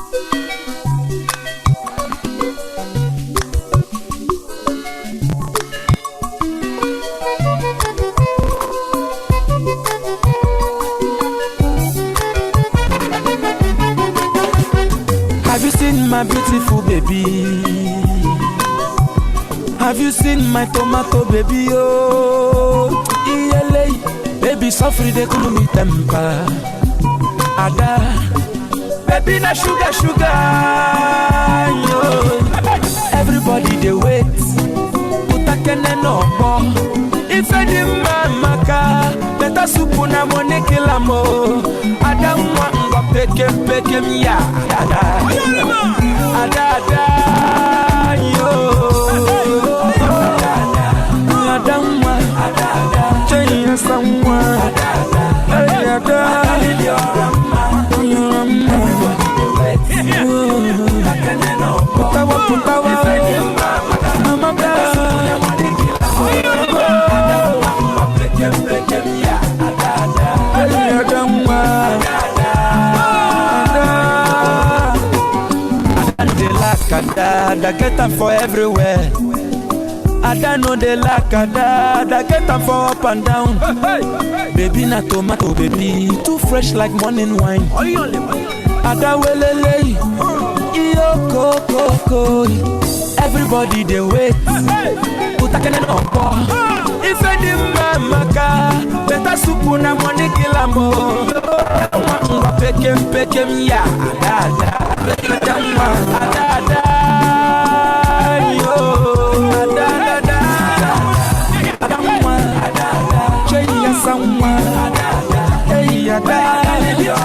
Have you seen my beautiful baby? Have you seen my tomato baby? Oh, ELA, baby, suffer they cool me temper. Ada, baby, na sugar, sugar. Yo. Everybody they wait. Utakene no more. If I didn't maka, better soup na money kilamo. Ada mwa peke ya. Ada, yo. Ada mwa, change someone. Ada. Putawa, mama Ada get them for everywhere. Ada know they like Ada get them for up and down. Baby na tomato baby, too fresh like morning wine. Ada welele, iyo koko. Everybody they wait. Utakene opo. If I didn't maka, better soup na money kilamo. Peke ya. Ada. Yo. Ada. Change someone. Hey, Ada. Yo.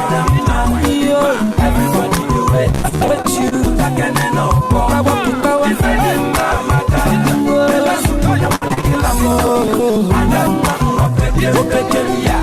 Everybody do it. But you, putawa. If I didn't maka, better soup na money kilamo. Ada. Peke ya.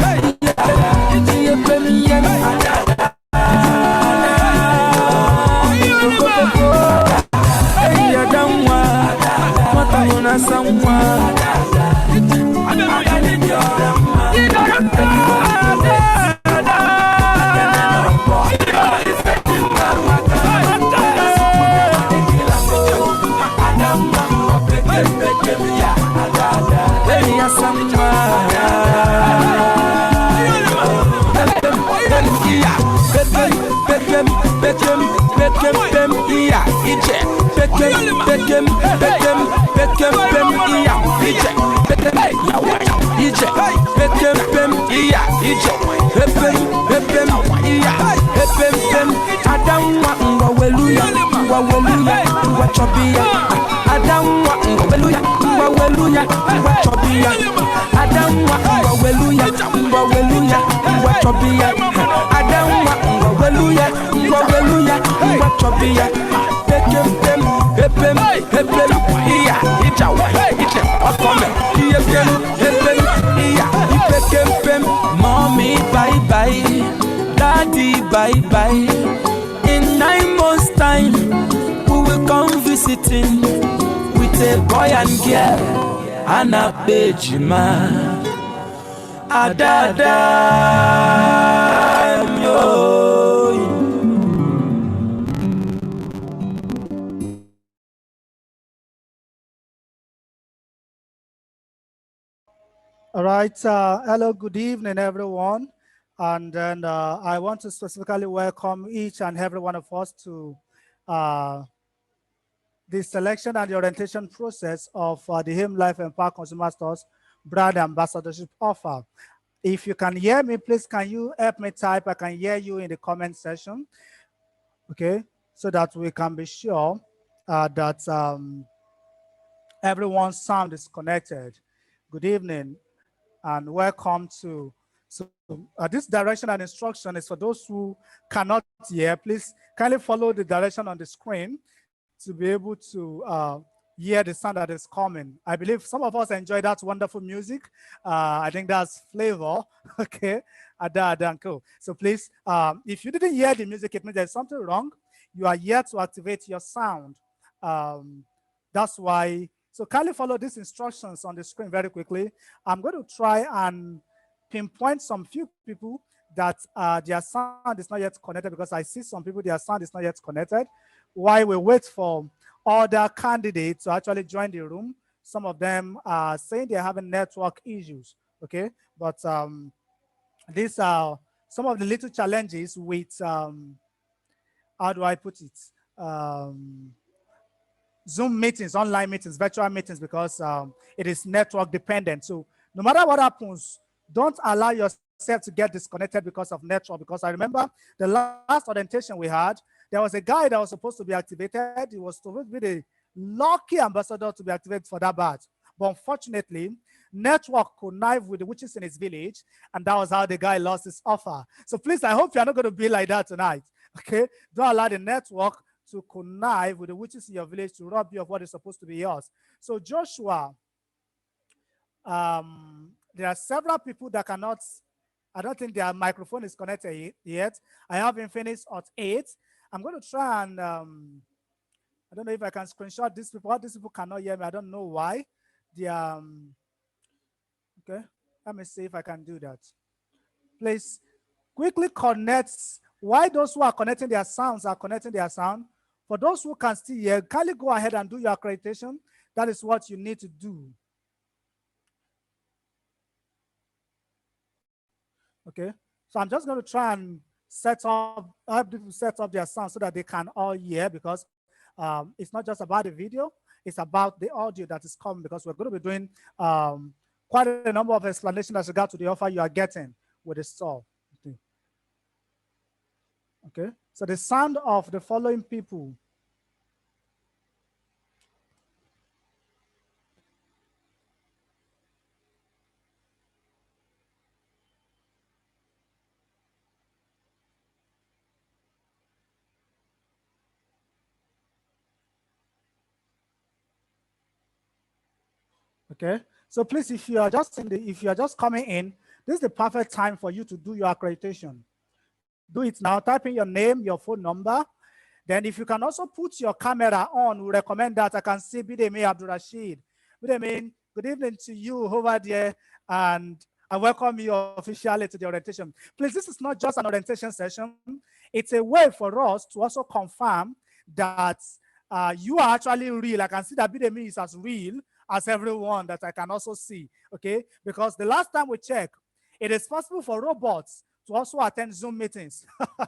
Mommy, bye bye. Daddy, bye bye. In 9 months' time, we will come visiting with a boy and girl and a Bejima. Adada, yo. All right. Hello, good evening, everyone. And then I want to specifically welcome each and every one of us to the selection and the orientation process of the AIMLIFE Empower Consumer Stores brand ambassadorship offer. If you can hear me, please can you help me type? I can hear you in the comment section. Okay, so that we can be sure that everyone's sound is connected. Good evening and welcome to this direction and instruction is for those who cannot hear. Please kindly follow the direction on the screen to be able to hear the sound that is coming. I believe some of us enjoy that wonderful music. I think that's Flavor. Okay, Ada. So please, if you didn't hear the music, it means there's something wrong. You are here to activate your sound. That's why. So kindly follow these instructions on the screen very quickly. I'm going to try and pinpoint some few people that their sound is not yet connected, because I see some people, their sound is not yet connected. While we wait for other candidates to actually join the room, some of them are saying they're having network issues, okay? But these are some of the little challenges with, how do I put it? Zoom meetings, online meetings, virtual meetings, because it is network dependent. So no matter what happens, don't allow yourself to get disconnected because of network. Because I remember the last orientation we had, there was a guy that was supposed to be activated. He was supposed to be the lucky ambassador to be activated for that batch. But unfortunately, network connived with the witches in his village, and that was how the guy lost his offer. So please, I hope you're not going to be like that tonight. Okay, don't allow the network to connive with the witches in your village to rob you of what is supposed to be yours. So Joshua, there are several people that cannot, I don't think their microphone is connected yet. I have Infinix at 8. I'm going to try and, I don't know if I can screenshot these people. These people cannot hear me. I don't know why. Okay, let me see if I can do that. Please quickly connect. Why those who are connecting their sounds are connecting their sound. For those who can still hear, kindly go ahead and do your accreditation. That is what you need to do. Okay, so I'm just going to try and help people set up their sound so that they can all hear, because it's not just about the video, it's about the audio that is coming, because we're going to be doing quite a number of explanations as regard to the offer you are getting with the store. Okay, so the sound of the following people. Okay, so please, if you are just coming in, this is the perfect time for you to do your accreditation. Do it now. Type in your name, your phone number. Then if you can also put your camera on, we recommend that. I can see Bidemi Abdurrashid. Bidemi, good evening to you over there, and I welcome you officially to the orientation. Please, this is not just an orientation session. It's a way for us to also confirm that you are actually real. I can see that Bidemi is as real as everyone that I can also see, okay? Because the last time we checked, it is possible for robots to also attend Zoom meetings.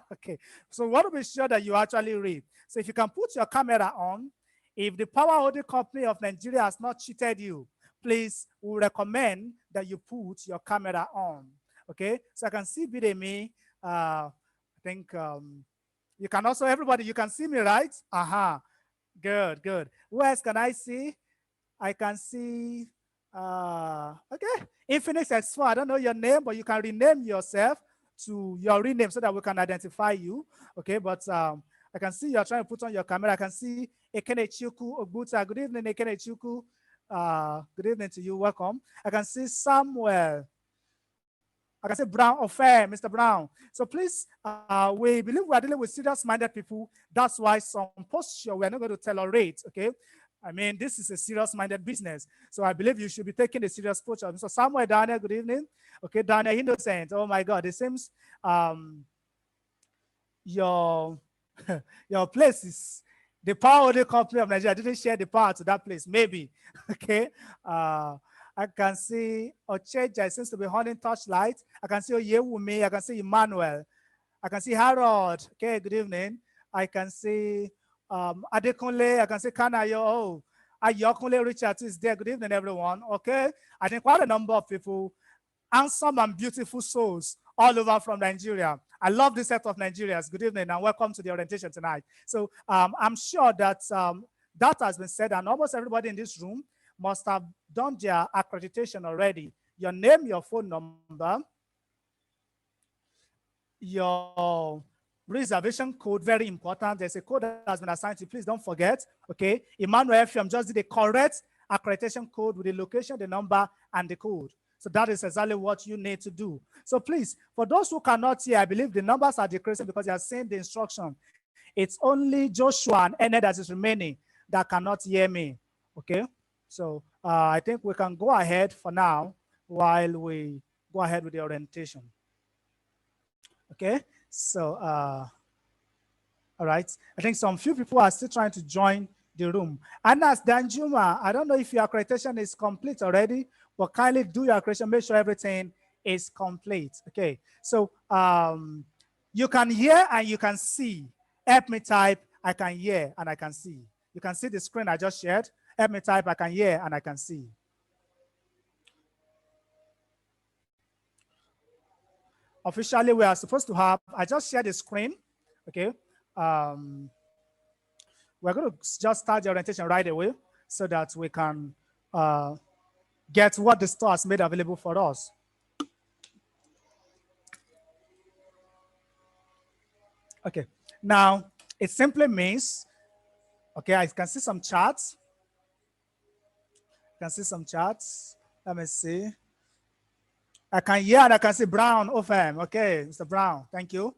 Okay, so we want to be sure that you actually read. So if you can put your camera on, if the power holding company of Nigeria has not cheated you, please, we recommend that you put your camera on. Okay, so I can see Bidemi. I think you can also, everybody, you can see me, right? Good, good. Who else can I see? I can see, okay, Infinix X4. I don't know your name, but you can rename yourself to your rename so that we can identify you. Okay, but I can see you're trying to put on your camera. I can see Ekene Chuku Ogbuta. Good evening, Ekene Chuku. Good evening to you. Welcome. I can see Samuel. I can say Brown Affair, Mr. Brown. So please, we believe we are dealing with serious-minded people. That's why some posture we are not going to tolerate, okay? I mean, this is a serious-minded business. So I believe you should be taking a serious posture. So Samuel, Daniel, good evening. Okay, Daniel Innocent. Oh my God, it seems your place is the power of the company of Nigeria. I didn't share the power to that place, maybe. Okay. I can see Ocheja seems to be holding torchlight. I can see Oyewumi. I can see Emmanuel. I can see Harold. Okay, good evening. I can see Adekunle. I can see Kanayo. Oh, Ayokunle Richard is there. Good evening, everyone. Okay, I think quite a number of people, handsome and beautiful souls all over from Nigeria. I love this set of Nigerians. Good evening and welcome to the orientation tonight. So I'm sure that that has been said, and almost everybody in this room must have done their accreditation already. Your name, your phone number, your reservation code, very important. There's a code that has been assigned to you. Please don't forget, okay? Emmanuel FM just did the correct accreditation code with the location, the number, and the code. So that is exactly what you need to do. So please, for those who cannot hear, I believe the numbers are decreasing because they are seeing the instruction. It's only Joshua and Ene that is remaining that cannot hear me, okay? So I think we can go ahead for now while we go ahead with the orientation. Okay, so all right. I think some few people are still trying to join the room. Anas Danjuma, I don't know if your accreditation is complete already, but kindly do your accreditation. Make sure everything is complete. Okay. So you can hear and you can see. Help me type. I can hear and I can see. You can see the screen I just shared. Help me type. I can hear and I can see. Officially, we are supposed to have. I just shared the screen. Okay. Um, We're going to just start the orientation right away so that we can get what the store has made available for us. Okay, now it simply means, okay, I can see some charts. I can see some charts. Let me see. I can hear and I can see Brown OFM. Okay, Mr. Brown, thank you.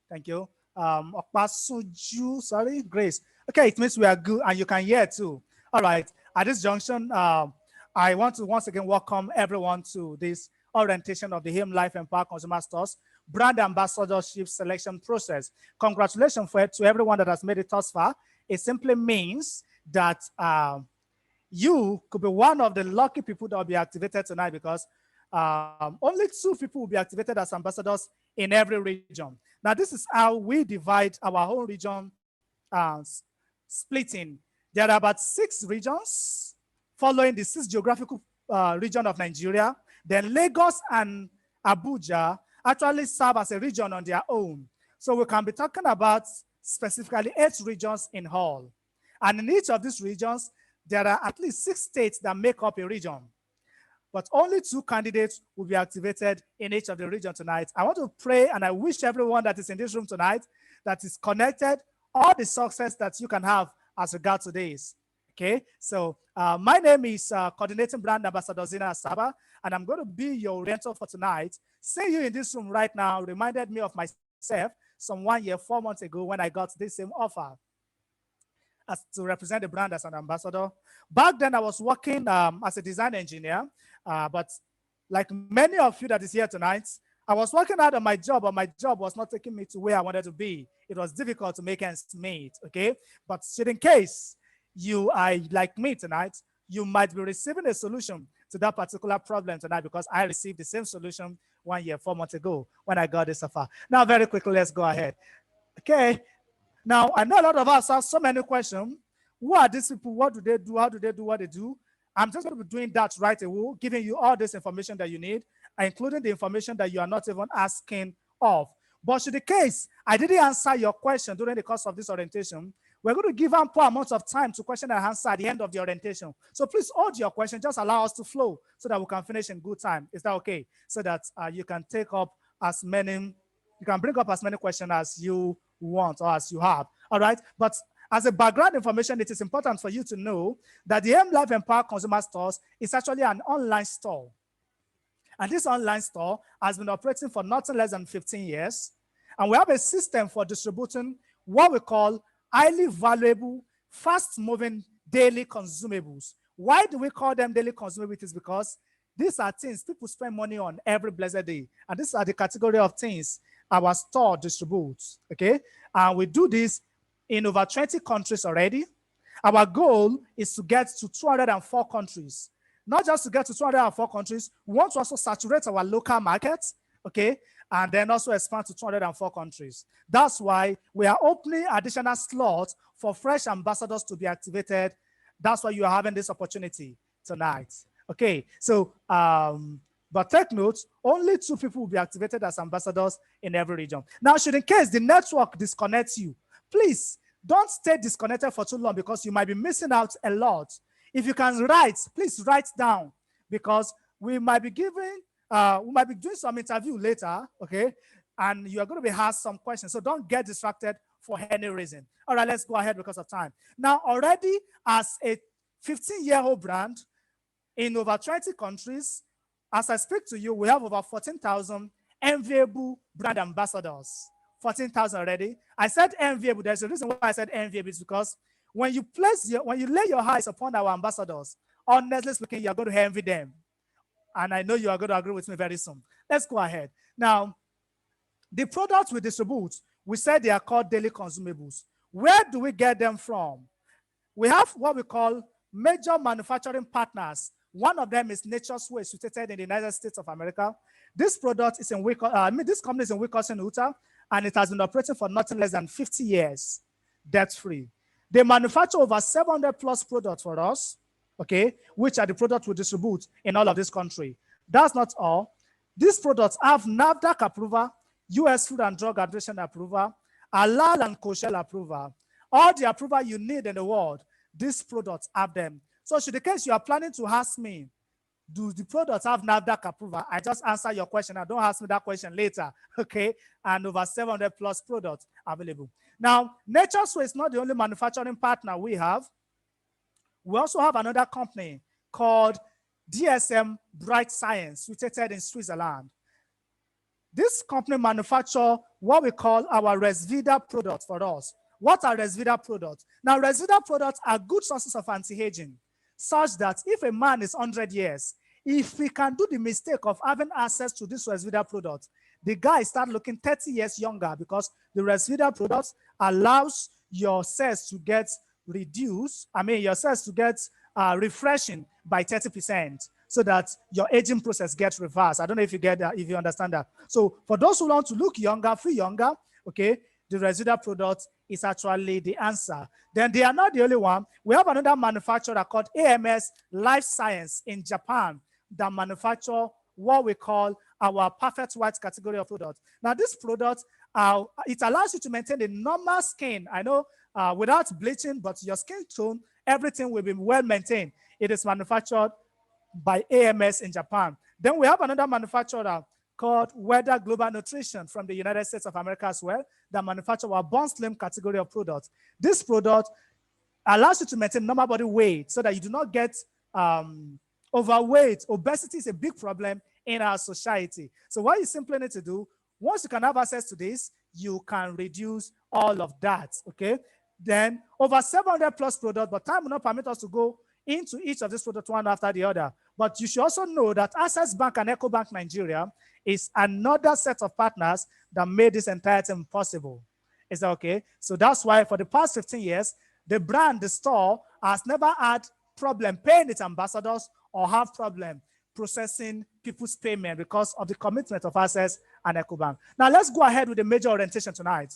Thank you. Okpasuju, sorry, Grace. Okay, it means we are good and you can hear too. All right, at this junction, I want to once again welcome everyone to this orientation of the AIMLIFE and Power Consumer Stores brand ambassadorship selection process. Congratulations to everyone that has made it thus far. It simply means that you could be one of the lucky people that will be activated tonight because only 2 people will be activated as ambassadors in every region. Now, this is how we divide our whole region splitting. There are about 6 regions following the 6 geographical region of Nigeria. Then Lagos and Abuja actually serve as a region on their own. So we can be talking about specifically 8 regions in all. And in each of these regions, there are at least 6 states that make up a region. But only 2 candidates will be activated in each of the regions tonight. I want to pray and I wish everyone that is in this room tonight that is connected all the success that you can have as regards to this. Okay, so my name is Coordinating Brand Ambassador Zina Asaba, and I'm going to be your oriental for tonight. Seeing you in this room right now reminded me of myself some 1 year, 4 months ago when I got this same offer as to represent the brand as an ambassador. Back then, I was working as a design engineer, but like many of you that is here tonight, I was working out of my job, but my job was not taking me to where I wanted to be. It was difficult to make ends meet, okay? But in case you are like me tonight, you might be receiving a solution to that particular problem tonight because I received the same solution 1 year, 4 months ago when I got this offer. Now, very quickly, let's go ahead. Okay. Now, I know a lot of us have so many questions. Who are these people? What do they do? How do they do what they do? I'm just going to be doing that right away, giving you all this information that you need, including the information that you are not even asking of. But in the case I didn't answer your question during the course of this orientation, we're going to give ample amounts of time to question and answer at the end of the orientation. So please hold your question, just allow us to flow so that we can finish in good time. Is that okay? So that you can take up as many, you can bring up as many questions as you want or as you have. All right. But as a background information, it is important for you to know that the AIMLIFE and Power Consumer Stores is actually an online store. And this online store has been operating for nothing less than 15 years. And we have a system for distributing what we call highly valuable, fast-moving daily consumables. Why do we call them daily consumables? It is because these are things people spend money on every blessed day. And these are the category of things our store distributes, okay? And we do this in over 20 countries already. Our goal is to get to 204 countries. Not just to get to 204 countries, we want to also saturate our local markets, okay? And then also expand to 204 countries. That's why we are opening additional slots for fresh ambassadors to be activated. That's why you are having this opportunity tonight. Okay, so, but take note, only 2 people will be activated as ambassadors in every region. Now, should in case the network disconnects you, please don't stay disconnected for too long because you might be missing out a lot. If you can write, please write down because we might be doing some interview later, okay? And you are going to be asked some questions. So don't get distracted for any reason. All right, let's go ahead because of time. Now, already as a 15-year-old brand in over 20 countries, as I speak to you, we have over 14,000 enviable brand ambassadors. 14,000 already. I said enviable. There's a reason why I said enviable. It's because when you lay your eyes upon our ambassadors, honestly speaking, you're going to envy them. And I know you are going to agree with me very soon. Let's go ahead. Now, The products we distribute, we said they are called daily consumables. Where do we get them from? We have what we call major manufacturing partners. One of them is Nature's Way, situated in the United States of America. This product is in this company is in Wisconsin, Utah, and it has been operating for nothing less than 50 years, debt-free. They manufacture over 700 plus products for us, okay, which are the products we distribute in all of this country. That's not all. These products have NAFDAC approval, US Food and Drug Administration approval, halal and kosher approval. All the approval you need in the world, these products have them. So should the case you are planning to ask me, do the products have NAFDAC approval? I just answer your question. Don't ask me that question later, okay? And over 700 plus products available. Now, Nature's Way is not the only manufacturing partner we have. We also have another company called DSM Bright Science, situated in Switzerland. This company manufactures what we call our Resvida products for us. What are Resvida products? Now, Resvida products are good sources of anti-aging, such that if a man is 100 years, if he can do the mistake of having access to this Resvida product, the guy starts looking 30 years younger, because the Resvida products allows your cells to get reduced. Your cells to get refreshing by 30%, so that your aging process gets reversed. I don't know if you get that, if you understand that. So for those who want to look younger, feel younger, okay, the Resvida product is actually the answer. Then they are not the only one. We have another manufacturer called AMLIFE Science in Japan that manufacture what we call our Perfect White category of products. Now, this product, it allows you to maintain a normal skin. I know without bleaching, but your skin tone, everything will be well maintained. It is manufactured by AMS in Japan. Then we have another manufacturer called Weather Global Nutrition from the United States of America as well, that manufacture our Born Slim category of products. This product allows you to maintain normal body weight so that you do not get overweight. Obesity is a big problem in our society. So what you simply need to do, once you can have access to this, you can reduce all of that, okay? Then over 700 plus products, but time will not permit us to go into each of these products one after the other. But you should also know that Access Bank and EcoBank Nigeria is another set of partners that made this entire thing possible. Is that okay? So that's why for the past 15 years, the brand, the store, has never had problem paying its ambassadors or have problem processing people's payment because of the commitment of Access and EcoBank. Now let's go ahead with the major orientation tonight.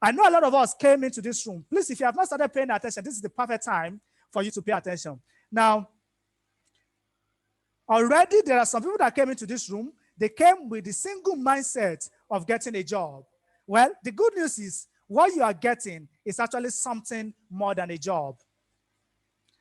I know a lot of us came into this room. Please, if you have not started paying attention, this is the perfect time for you to pay attention. Now, already there are some people that came into this room, they came with the single mindset of getting a job. Well, the good news is what you are getting is actually something more than a job.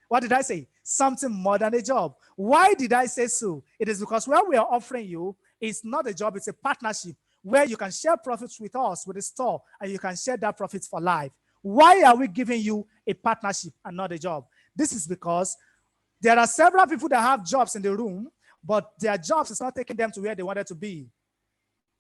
What did I say? Something more than a job. Why did I say so? It is because what we are offering you is not a job, it's a partnership where you can share profits with us, with the store, and you can share that profits for life. Why are we giving you a partnership and not a job? This is because there are several people that have jobs in the room, but their jobs is not taking them to where they wanted to be.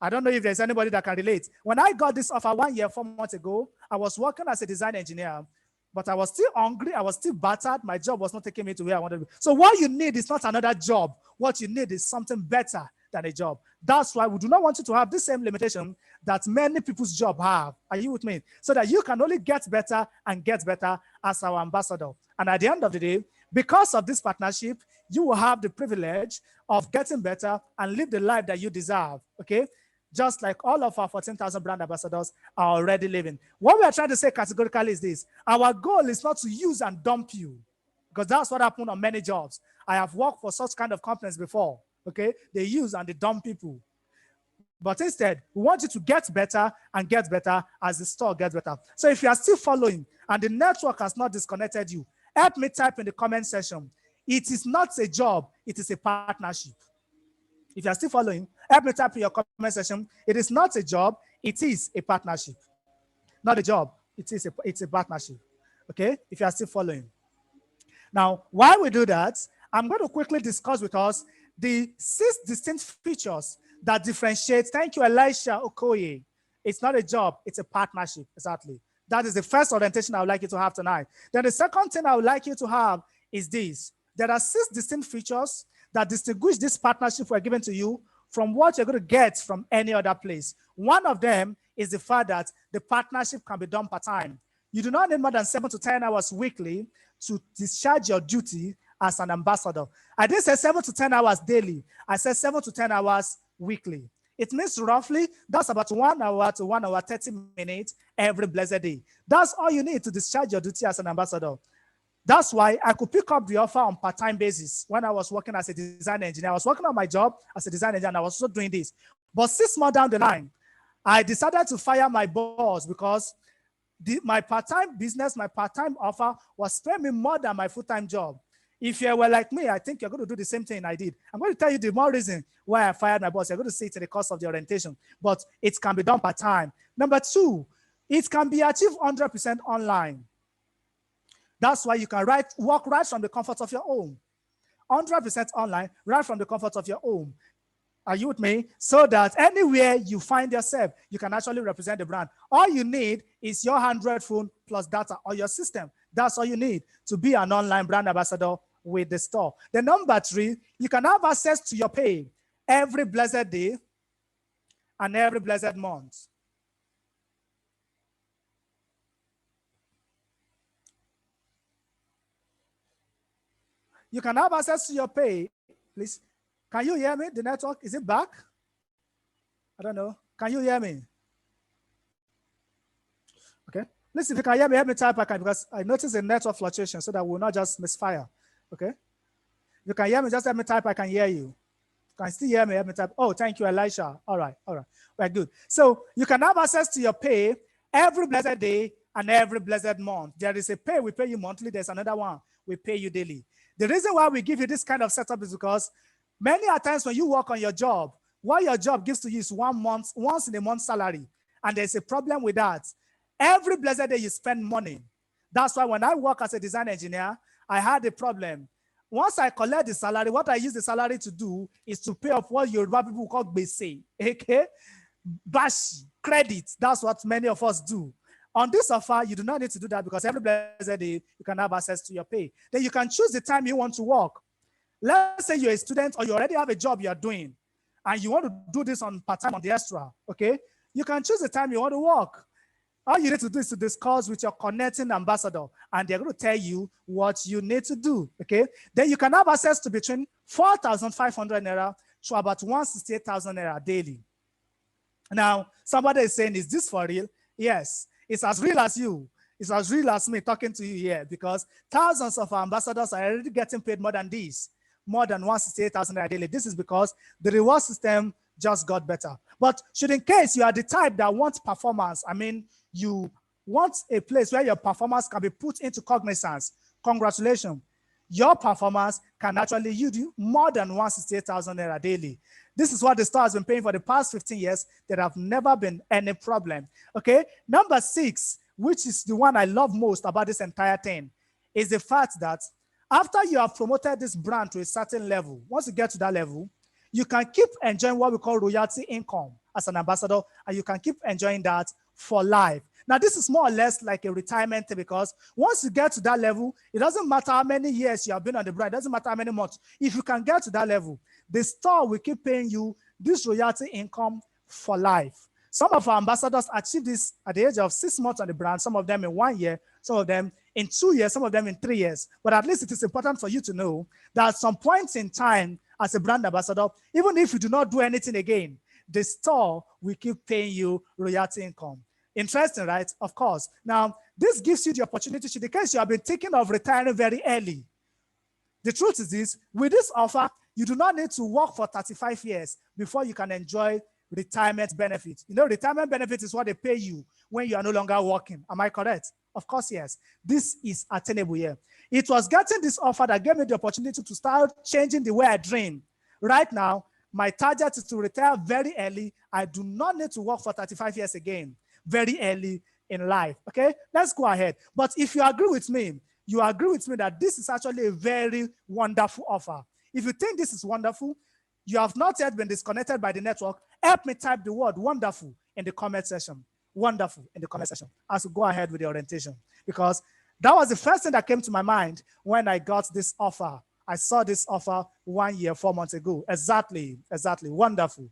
I don't know if there's anybody that can relate. When I got this offer 1 year, 4 months ago, I was working as a design engineer, but I was still hungry. I was still battered. My job was not taking me to where I wanted to be. So what you need is not another job. What you need is something better than a job. That's why we do not want you to have the same limitation that many people's job have. Are you with me? So that you can only get better and get better as our ambassador. And at the end of the day, because of this partnership, you will have the privilege of getting better and live the life that you deserve, okay? Just like all of our 14,000 brand ambassadors are already living. What we are trying to say categorically is this: our goal is not to use and dump you, because that's what happened on many jobs. I have worked for such kind of companies before, okay? They use and they dump people. But instead, we want you to get better and get better as the store gets better. So if you are still following and the network has not disconnected you, help me type in the comment section. It is not a job, it is a partnership. If you are still following, help me type in your comment section. It is not a job, it is a partnership. Not a job, it's a partnership. Okay, if you are still following. Now, while we do that, I'm going to quickly discuss with us the 6 distinct features that differentiate. Thank you, Elisha Okoye. It's not a job, it's a partnership, exactly. That is the first orientation I would like you to have tonight. Then the second thing I would like you to have is this. There are 6 distinct features that distinguish this partnership we're giving to you from what you're going to get from any other place. One of them is the fact that the partnership can be done part-time. You do not need more than 7 to 10 hours weekly to discharge your duty as an ambassador. I didn't say 7 to 10 hours daily. I said 7 to 10 hours weekly. It means roughly that's about 1 hour to 1 hour, 30 minutes every blessed day. That's all you need to discharge your duty as an ambassador. That's why I could pick up the offer on part-time basis when I was working as a design engineer. I was working on my job as a design engineer and I was also doing this. But 6 months down the line, I decided to fire my boss because my part-time business, my part-time offer was paying me more than my full-time job. If you were like me, I think you're going to do the same thing I did. I'm going to tell you the more reason why I fired my boss. You're going to see it in the course of the orientation, but it can be done part-time. Number 2, it can be achieved 100% online. That's why you can work right from the comfort of your home. 100% online, right from the comfort of your home. Are you with me? So that anywhere you find yourself, you can actually represent the brand. All you need is your Android phone plus data or your system. That's all you need to be an online brand ambassador with the store. The number 3, you can have access to your pay every blessed day and every blessed month. You can have access to your pay. Please, can you hear me? The network, is it back? I don't know. Can you hear me? Okay. Listen, if you can hear me, help me type again because I noticed a network fluctuation so that we'll not just misfire. Okay. If you can hear me, just help me type, I can hear you. Can you still hear me? Help me type. Oh, thank you, Elisha. All right. Very good. So you can have access to your pay every blessed day and every blessed month. There is a pay we pay you monthly. There's another one we pay you daily. The reason why we give you this kind of setup is because many a times when you work on your job, what your job gives to you is once in a month salary. And there's a problem with that. Every blessed day you spend money. That's why when I work as a design engineer, I had a problem. Once I collect the salary, what I use the salary to do is to pay off what Yoruba people call bese, okay? Bash, credit, that's what many of us do. On this offer, you do not need to do that because every blessed day, you can have access to your pay. Then you can choose the time you want to work. Let's say you're a student or you already have a job you're doing and you want to do this on part-time on the extra, okay? You can choose the time you want to work. All you need to do is to discuss with your connecting ambassador and they're going to tell you what you need to do, okay? Then you can have access to between 4,500 Naira to about 168,000 Naira daily. Now, somebody is saying, is this for real? Yes, it's as real as you. It's as real as me talking to you here because thousands of ambassadors are already getting paid more than this, more than 168,000 Naira daily. This is because the reward system just got better. But should in case you are the type that wants performance, I mean, you want a place where your performance can be put into cognizance, congratulations. Your performance can actually yield you more than 168,000 Naira daily. This is what the store has been paying for the past 15 years. There have never been any problem, okay? Number 6, which is the one I love most about this entire thing, is the fact that after you have promoted this brand to a certain level, once you get to that level, you can keep enjoying what we call royalty income as an ambassador, and you can keep enjoying that for life. Now, this is more or less like a retirement thing because once you get to that level, it doesn't matter how many years you have been on the brand, it doesn't matter how many months. If you can get to that level, the store will keep paying you this royalty income for life. Some of our ambassadors achieve this at the age of 6 months on the brand, some of them in 1 year, some of them in 2 years, some of them in 3 years. But at least it is important for you to know that at some point in time as a brand ambassador, even if you do not do anything again, the store will keep paying you royalty income. Interesting, right? Of course. Now, this gives you the opportunity, in case you have been thinking of retiring very early. The truth is this, with this offer, you do not need to work for 35 years before you can enjoy retirement benefits. You know, retirement benefits is what they pay you when you are no longer working. Am I correct? Of course, yes. This is attainable here. It was getting this offer that gave me the opportunity to start changing the way I dream. Right now, my target is to retire very early. I do not need to work for 35 years again, very early in life, okay? Let's go ahead. But if you agree with me, you agree with me that this is actually a very wonderful offer. If you think this is wonderful, you have not yet been disconnected by the network, help me type the word wonderful in the comment section. Wonderful in the comment section as we go ahead with the orientation, because that was the first thing that came to my mind when I got this offer I saw this offer 1 year, 4 months ago. Exactly. Wonderful.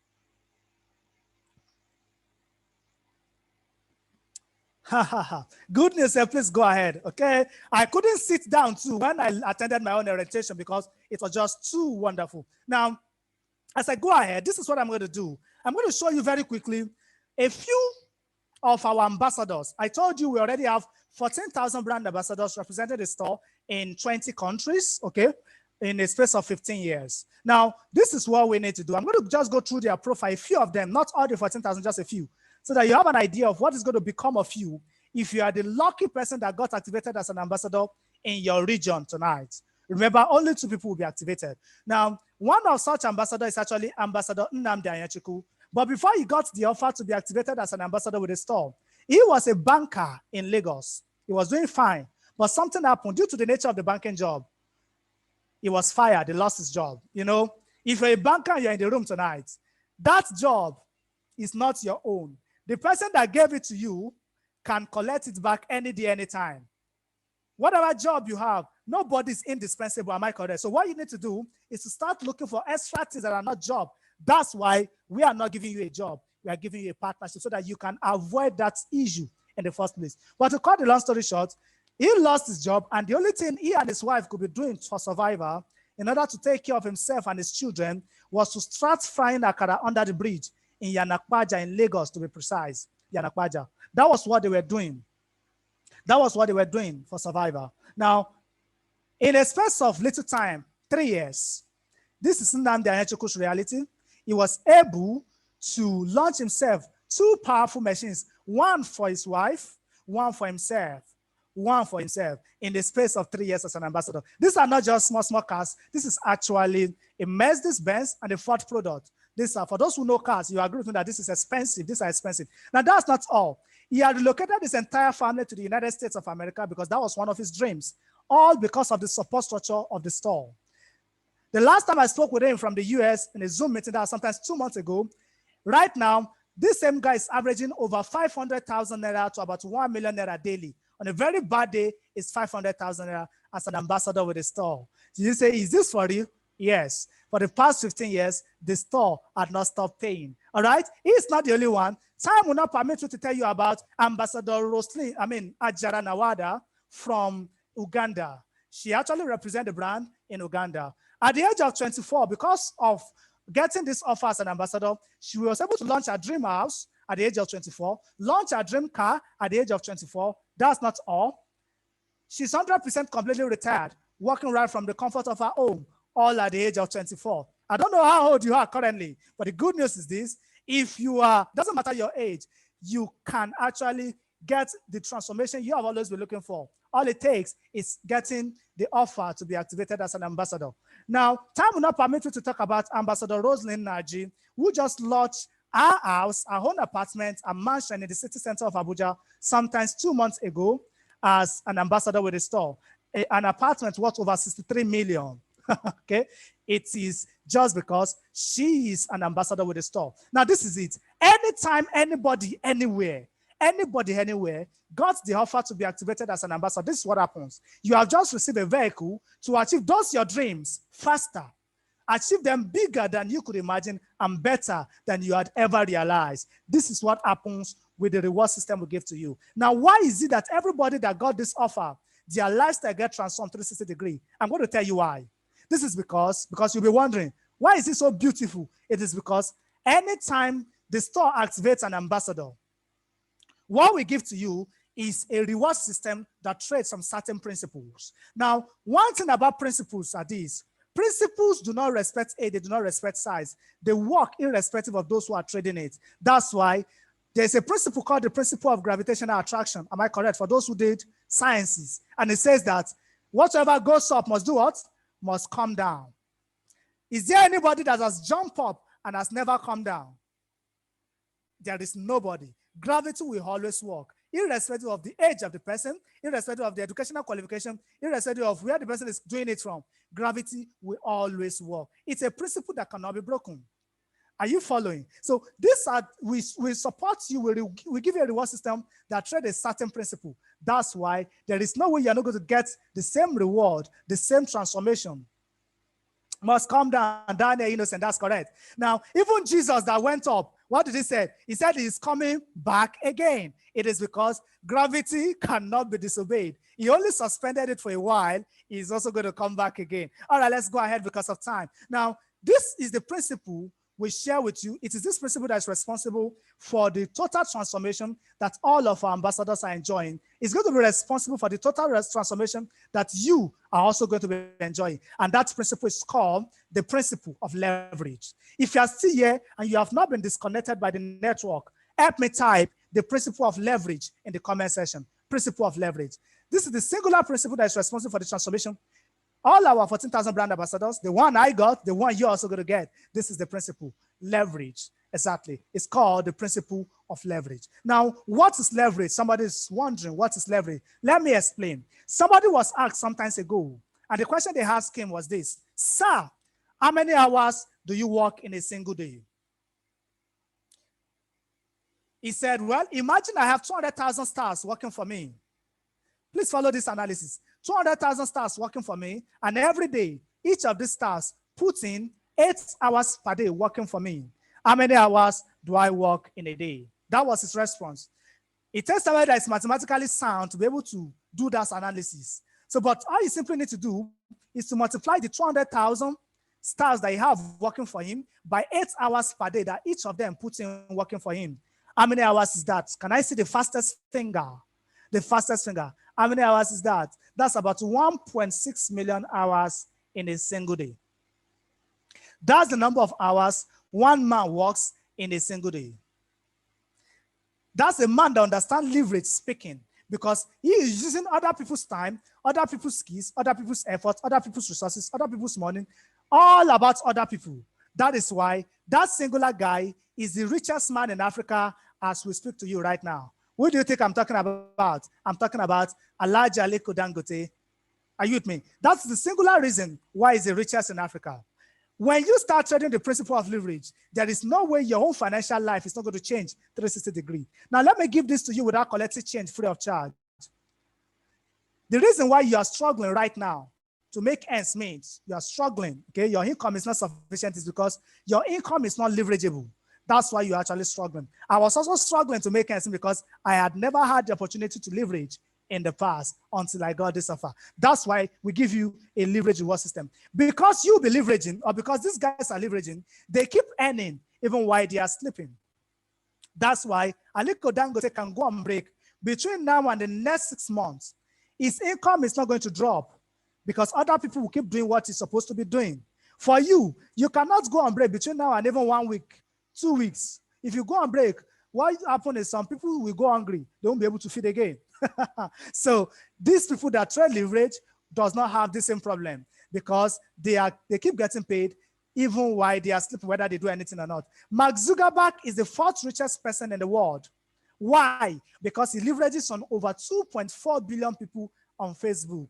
Good news, please go ahead, okay? I couldn't sit down too when I attended my own orientation because it was just too wonderful. Now, as I go ahead, this is what I'm going to do. I'm going to show you very quickly a few of our ambassadors. I told you we already have 14,000 brand ambassadors represented the store in 20 countries, okay, in a space of 15 years. Now, this is what we need to do. I'm going to just go through their profile, a few of them, not all the 14,000, just a few, so that you have an idea of what is going to become of you if you are the lucky person that got activated as an ambassador in your region tonight. Remember, only 2 people will be activated. Now, one of such ambassadors is actually Ambassador Nnamdi Anyachuku. But before he got the offer to be activated as an ambassador with the store, he was a banker in Lagos. He was doing fine, but something happened due to the nature of the banking job. He was fired, he lost his job. You know, if you're a banker and you're in the room tonight, that job is not your own. The person that gave it to you can collect it back any day, anytime. Whatever job you have, nobody's indispensable, am I correct? So what you need to do is to start looking for extra things that are not job. That's why we are not giving you a job. We are giving you a partnership so that you can avoid that issue in the first place. But to cut the long story short, he lost his job, and the only thing he and his wife could be doing for survival in order to take care of himself and his children was to start frying akara under the bridge in Yanakwaja in Lagos, to be precise. Yanakwaja. That was what they were doing. That was what they were doing for survival. Now, in a space of little time, 3 years, this is Nnamdi Anyachuku's reality. He was able to launch himself 2 powerful machines, one for his wife, one for himself, in the space of 3 years as an ambassador. These are not just small cars. This is actually a Mercedes-Benz and a Ford product. These are, for those who know cars, you agree with me that this is expensive. These are expensive. Now, that's not all. He had relocated his entire family to the United States of America because that was one of his dreams, all because of the support structure of the store. The last time I spoke with him from the US in a Zoom meeting, that was sometimes 2 months ago, right now, this same guy is averaging over 500,000 naira to about 1 million naira daily. On a very bad day, it's 500,000 naira as an ambassador with the store. So you say, is this for real? Yes. For the past 15 years, the store had not stopped paying. All right? He's not the only one. Time will not permit me to tell you about Ambassador Ajara Nawada from Uganda. She actually represents the brand in Uganda. At the age of 24, because of getting this offer as an ambassador, she was able to launch her dream house at the age of 24, launch her dream car at the age of 24. That's not all. She's 100% completely retired, working right from the comfort of her home, all at the age of 24. I don't know how old you are currently, but the good news is this. If you are, doesn't matter your age, you can actually get the transformation you have always been looking for. All it takes is getting the offer to be activated as an ambassador. Now, time will not permit me to talk about Ambassador Roslyn Naji, who just launched our house, our own apartment, a mansion in the city center of Abuja, sometimes 2 months ago, as an ambassador with a store. An apartment worth over 63 million. Okay, it is just because she is an ambassador with a store. Now, this is it. Anytime, anybody, anywhere got the offer to be activated as an ambassador, this is what happens. You have just received a vehicle to achieve those your dreams faster, achieve them bigger than you could imagine and better than you had ever realized. This is what happens with the reward system we give to you. Now, why is it that everybody that got this offer, their lifestyle get transformed 360 degrees? I'm going to tell you why. This is because you'll be wondering, why is it so beautiful? It is because anytime the store activates an ambassador, what we give to you is a reward system that trades on certain principles. Now, one thing about principles are these. Principles do not respect age, they do not respect size. They work irrespective of those who are trading it. That's why there's a principle called the principle of gravitational attraction. Am I correct? For those who did sciences. And it says that whatever goes up must do what? Must come down. Is there anybody that has jumped up and has never come down? There is nobody. Gravity will always work, irrespective of the age of the person, irrespective of the educational qualification, irrespective of where the person is doing it from. Gravity will always work. It's a principle that cannot be broken. Are you following? So this we support you. We give you a reward system that trades a certain principle. That's why there is no way you're not going to get the same reward, the same transformation must come down, down there innocent. That's correct. Now, even Jesus that went up, what did he say? He said he's coming back again. It is because gravity cannot be disobeyed. He only suspended it for a while. He's also going to come back again. All right, let's go ahead because of time. Now, this is the principle we share with you. It is this principle that is responsible for the total transformation that all of our ambassadors are enjoying. It's going to be responsible for the total transformation that you are also going to be enjoying. And that principle is called the principle of leverage. If you are still here and you have not been disconnected by the network, help me type the principle of leverage in the comment section. Principle of leverage. This is the singular principle that is responsible for the transformation. All our 14,000 brand ambassadors, the one I got, the one you're also going to get, this is the principle, leverage. Exactly. It's called the principle of leverage. Now, what is leverage? Somebody is wondering, what is leverage? Let me explain. Somebody was asked some time ago, and the question they asked him was this: sir, how many hours do you work in a single day? He said, well, imagine I have 200,000 stars working for me. Please follow this analysis. 200,000 stars working for me, and every day, each of these stars puts in 8 hours per day working for me. How many hours do I work in a day? That was his response. It takes somebody that is mathematically sound to be able to do that analysis. So, but all you simply need to do is to multiply the 200,000 stars that you have working for him by 8 hours per day that each of them puts in working for him. How many hours is that? Can I see the fastest finger? The fastest finger. How many hours is that? That's about 1.6 million hours in a single day. That's the number of hours one man works in a single day. That's a man that understands leverage speaking, because he is using other people's time, other people's skills, other people's efforts, other people's resources, other people's money, all about other people. That is why that singular guy is the richest man in Africa as we speak to you right now. Who do you think I'm talking about? I'm talking about Alhaji Aliko Dangote. Are you with me? That's the singular reason why he's the richest in Africa. When you start trading the principle of leverage, there is no way your own financial life is not going to change 360 degrees. Now, let me give this to you without collecting change free of charge. The reason why you are struggling right now to make ends meet, you are struggling, okay? Your income is not sufficient is because your income is not leverageable. That's why you're actually struggling. I was also struggling to make ends meet because I had never had the opportunity to leverage in the past until I got this offer. That's why we give you a leverage reward system. Because you'll be leveraging, or because these guys are leveraging, they keep earning even while they are sleeping. That's why Aliko Dangote can go on break between now and the next 6 months. His income is not going to drop because other people will keep doing what he's supposed to be doing. For you, you cannot go on break between now and even 1 week, 2 weeks. If you go on break, what happens is some people will go hungry. They won't be able to feed again. So these people that trade leverage does not have the same problem because they keep getting paid even while they are sleeping, whether they do anything or not. Mark Zuckerberg is the 4th richest person in the world. Why? Because he leverages on over 2.4 billion people on Facebook.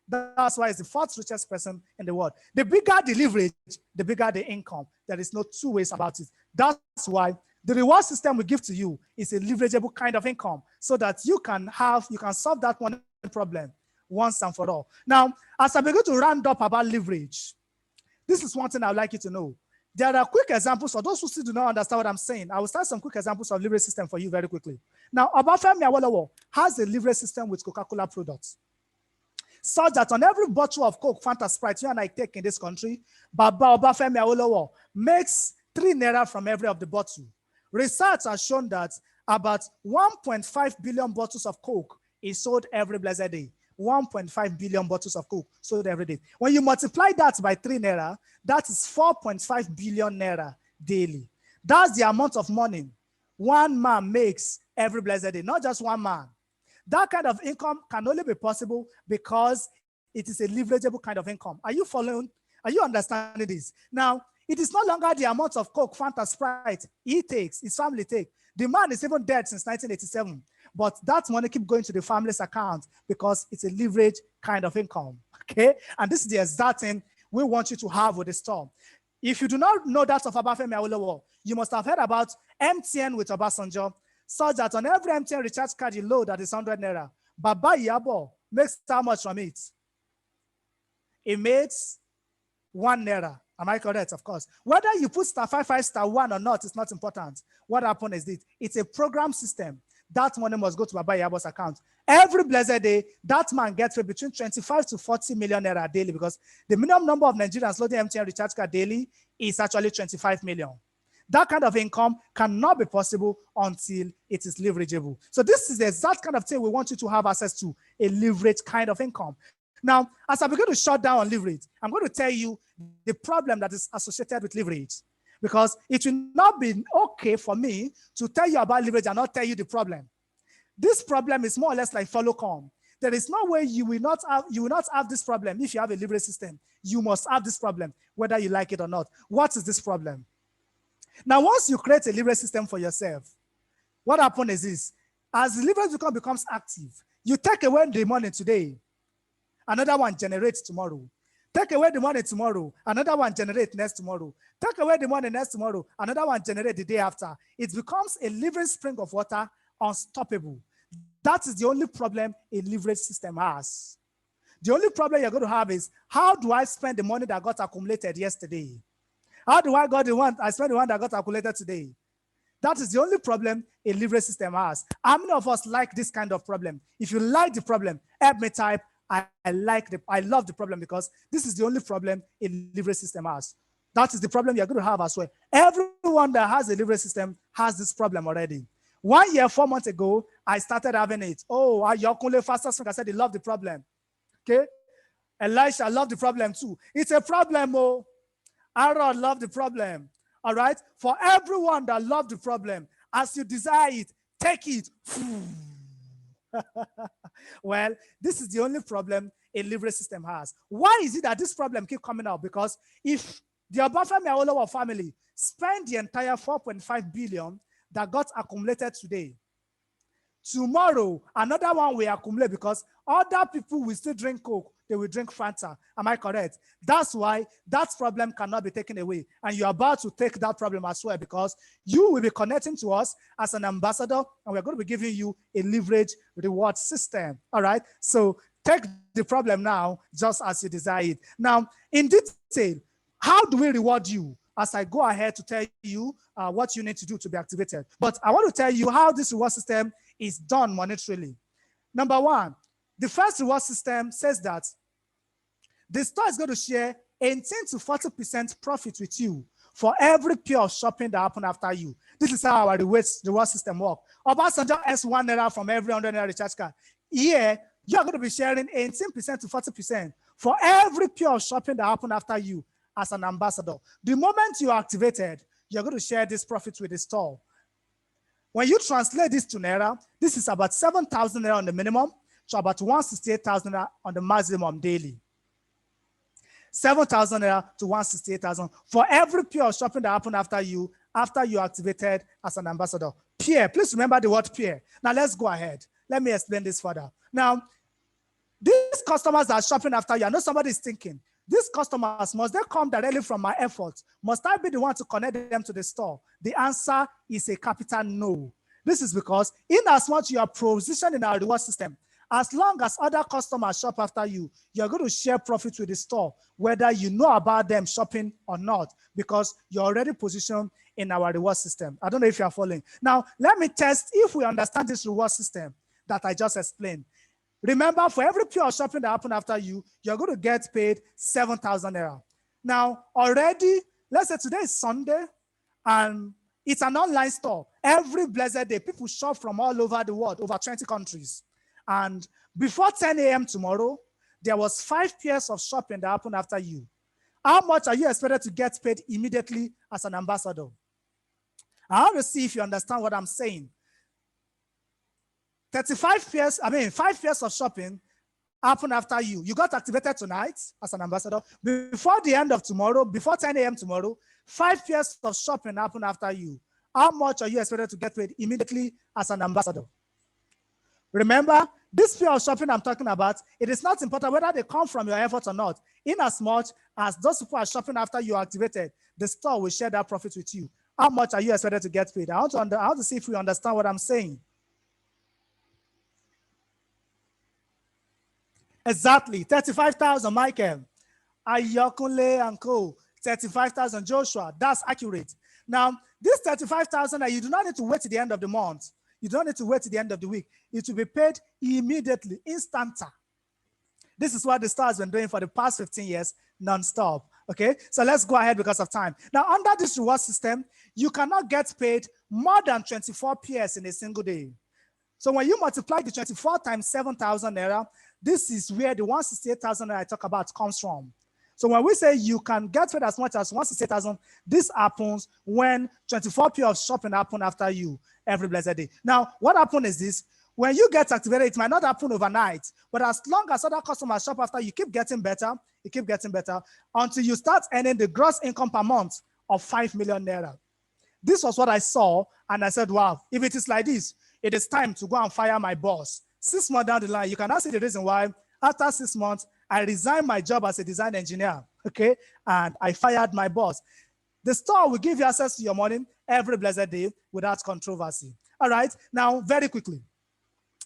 That's why he's the 4th richest person in the world. The bigger the leverage, the bigger the income. There is no two ways about it. That's why the reward system we give to you is a leverageable kind of income so that you can solve that one problem once and for all. Now, as I begin to round up about leverage, this is one thing I would like you to know. There are quick examples for those who still do not understand what I'm saying. I will start some quick examples of leverage system for you very quickly. Now, Obafemi Awolowo has a leverage system with Coca-Cola products, such that on every bottle of Coke, Fanta, Sprite you and I take in this country, Baba Obafemi Awolowo makes 3 naira from every of the bottle. Research has shown that about 1.5 billion bottles of Coke is sold every blessed day. 1.5 billion bottles of Coke sold every day. When you multiply that by 3 naira, that is 4.5 billion naira daily. That's the amount of money one man makes every blessed day, not just one man. That kind of income can only be possible because it is a leverageable kind of income. Are you following? Are you understanding this? Now, it is no longer the amount of Coke, Fanta, Sprite he takes, his family take. The man is even dead since 1987, but that money keeps going to the family's account because it's a leverage kind of income, okay? And this is the exact thing we want you to have with the store. If you do not know that of Obafemi Awolowo, you must have heard about MTN with Obasanjo, such that on every MTN recharge card you load that is 100 naira. Baba Iyabo makes how much from it? He makes 1 naira. Am I correct? Of course. Whether you put *55*1 or not, it's not important. What happened is this. It's a program system. That money must go to Baba Yabo's account. Every blessed day, that man gets paid between 25 to 40 million naira daily, because the minimum number of Nigerians loading MTN recharge card daily is actually 25 million. That kind of income cannot be possible until it is leverageable. So this is the exact kind of thing we want you to have access to, a leverage kind of income. Now, as I begin to shut down on leverage, I'm going to tell you the problem that is associated with leverage, because it will not be okay for me to tell you about leverage and not tell you the problem. This problem is more or less like follow come. There is no way you will not have this problem if you have a leverage system. You must have this problem, whether you like it or not. What is this problem? Now, once you create a leverage system for yourself, what happens is this: as the leverage becomes active, you take away the money today, another one generates tomorrow. Take away the money tomorrow, another one generates next tomorrow. Take away the money next tomorrow, another one generates the day after. It becomes a living spring of water, unstoppable. That is the only problem a leverage system has. The only problem you're going to have is, how do I spend the money that got accumulated yesterday? How do I spend the one that got accumulated today? That is the only problem a leverage system has. How many of us like this kind of problem? If you like the problem, help me type, I love the problem, because this is the only problem a leverage system has. That is the problem you're going to have as well. Everyone that has a leverage system has this problem already. 1 year, 4 months ago, I started having it. Oh, Yokunle Fastest Finger said he loved the problem. Okay? Elisha loved the problem too. It's a problem, oh. Aaron loved the problem. All right? For everyone that loved the problem, as you desire it, take it. Well, this is the only problem a leverage system has. Why is it that this problem keeps coming out? Because if the Obafemi Awolowo family spend the entire 4.5 billion that got accumulated today, tomorrow another one will accumulate, because other people will still drink Coke, they will drink Fanta. Am I correct? That's why that problem cannot be taken away. And you're about to take that problem as well, because you will be connecting to us as an ambassador, and we're going to be giving you a leverage reward system. All right? So take the problem now, just as you desire it. Now, in detail, how do we reward you? As I go ahead to tell you what you need to do to be activated. But I want to tell you how this reward system is done monetarily. Number one, the first reward system says that the store is going to share 18 to 40% profit with you for every pair of shopping that happen after you. This is how our reward system works. Obasanjo earns 1 naira from every 100 naira recharge card. Here, you're going to be sharing 18% to 40% for every pair of shopping that happen after you as an ambassador. The moment you are activated, you're going to share this profit with the store. When you translate this to naira, this is about 7,000 naira on the minimum to about 168,000 naira on the maximum daily. 7,000 naira to 168,000 for every pair of shopping that happened after you activated as an ambassador. Peer, please remember the word peer. Now let's go ahead. Let me explain this further. Now, these customers that are shopping after you, I know somebody is thinking, these customers, must they come directly from my efforts? Must I be the one to connect them to the store? The answer is a capital no. This is because in as much you are positioned in our reward system, as long as other customers shop after you, you're going to share profit with the store, whether you know about them shopping or not, because you're already positioned in our reward system. I don't know if you're following. Now, let me test if we understand this reward system that I just explained. Remember, for every pair of shopping that happened after you, you're going to get paid 7,000 naira. Now, already, let's say today is Sunday, and it's an online store. Every blessed day, people shop from all over the world, over 20 countries. And before 10 a.m. tomorrow, there was 5 pairs of shopping that happened after you. How much are you expected to get paid immediately as an ambassador? I want to see if you understand what I'm saying. 5 pairs of shopping happened after you. You got activated tonight as an ambassador. Before the end of tomorrow, before 10 a.m. tomorrow, 5 pairs of shopping happened after you. How much are you expected to get paid immediately as an ambassador? Remember, this pair of shopping I'm talking about, it is not important whether they come from your effort or not. In as much as those people are shopping after you are activated, the store will share that profit with you. How much are you expected to get paid? I want to see if you understand what I'm saying. Exactly, 35,000, Michael. Ayokunle and Co. 35,000. Joshua, that's accurate. Now, this 35,000, you do not need to wait to the end of the month. You don't need to wait to the end of the week. It will be paid immediately, instanta. This is what the store has been doing for the past 15 years, non-stop. Okay, so let's go ahead because of time. Now, under this reward system, you cannot get paid more than 24 PS in a single day. So when you multiply the 24 times 7,000 naira, this is where the 168,000 naira I talk about comes from. So when we say you can get paid as much as 168,000, this happens when 24 P of shopping happen after you every blessed day. Now, what happens is this: when you get activated, it might not happen overnight, but as long as other customers shop after, you keep getting better, until you start earning the gross income per month of 5 million naira. This was what I saw, and I said, wow, if it is like this, it is time to go and fire my boss. 6 months down the line, you can now see the reason why after 6 months, I resigned my job as a design engineer, okay? And I fired my boss. The store will give you access to your money every blessed day without controversy. All right, now very quickly,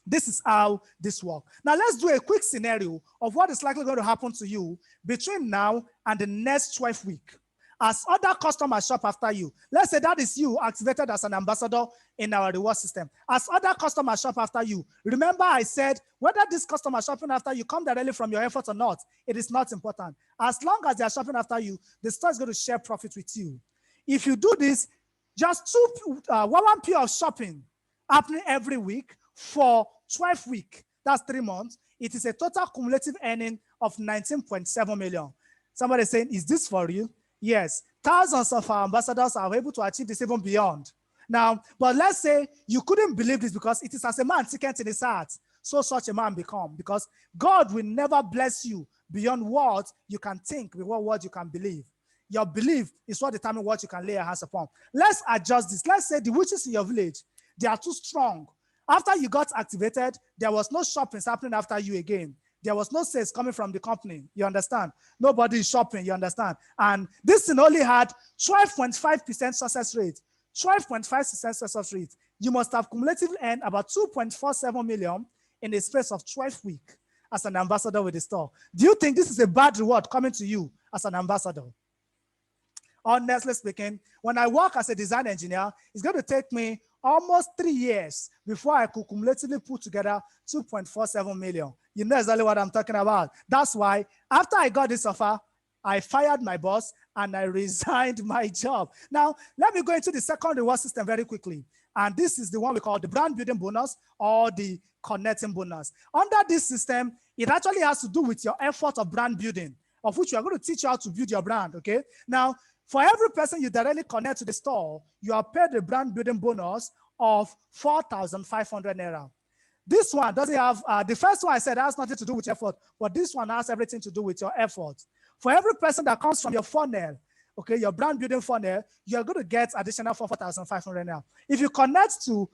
this is how this works. Now let's do a quick scenario of what is likely going to happen to you between now and the next 12 weeks. As other customers shop after you, let's say that is you activated as an ambassador in our reward system. As other customers shop after you, remember I said whether this customer shopping after you come directly from your efforts or not, it is not important. As long as they are shopping after you, the store is going to share profit with you. If you do this, just 1p of shopping happening every week for 12 weeks, that's 3 months, it is a total cumulative earning of 19.7 million. Somebody is saying, is this for you? Yes, thousands of our ambassadors are able to achieve this even beyond. Now, but let's say you couldn't believe this because it is as a man seeketh in his heart, so such a man become, because God will never bless you beyond what you can think, beyond what you can believe. Your belief is what determines what you can lay your hands upon. Let's adjust this. Let's say the witches in your village, they are too strong. After you got activated, there was no shopping happening after you again. There was no sales coming from the company, you understand? Nobody is shopping, you understand? And this thing only had 12.5% success rate. 12.5% success rate. You must have cumulatively earned about 2.47 million in a space of 12 weeks as an ambassador with the store. Do you think this is a bad reward coming to you as an ambassador? Honestly speaking, when I work as a design engineer, it's going to take me almost 3 years before I could cumulatively put together 2.47 million. You know exactly what I'm talking about. That's why after I got this offer, I fired my boss and I resigned my job. Now, let me go into the second reward system very quickly. And this is the one we call the brand building bonus or the connecting bonus. Under this system, it actually has to do with your effort of brand building, of which we are going to teach you how to build your brand, okay? Now, for every person you directly connect to the store, you are paid a brand building bonus of 4,500 naira. This one doesn't have, the first one I said has nothing to do with effort, but this one has everything to do with your effort. For every person that comes from your funnel, okay, your brand building funnel, you're going to get additional 4,500 naira. If you connect to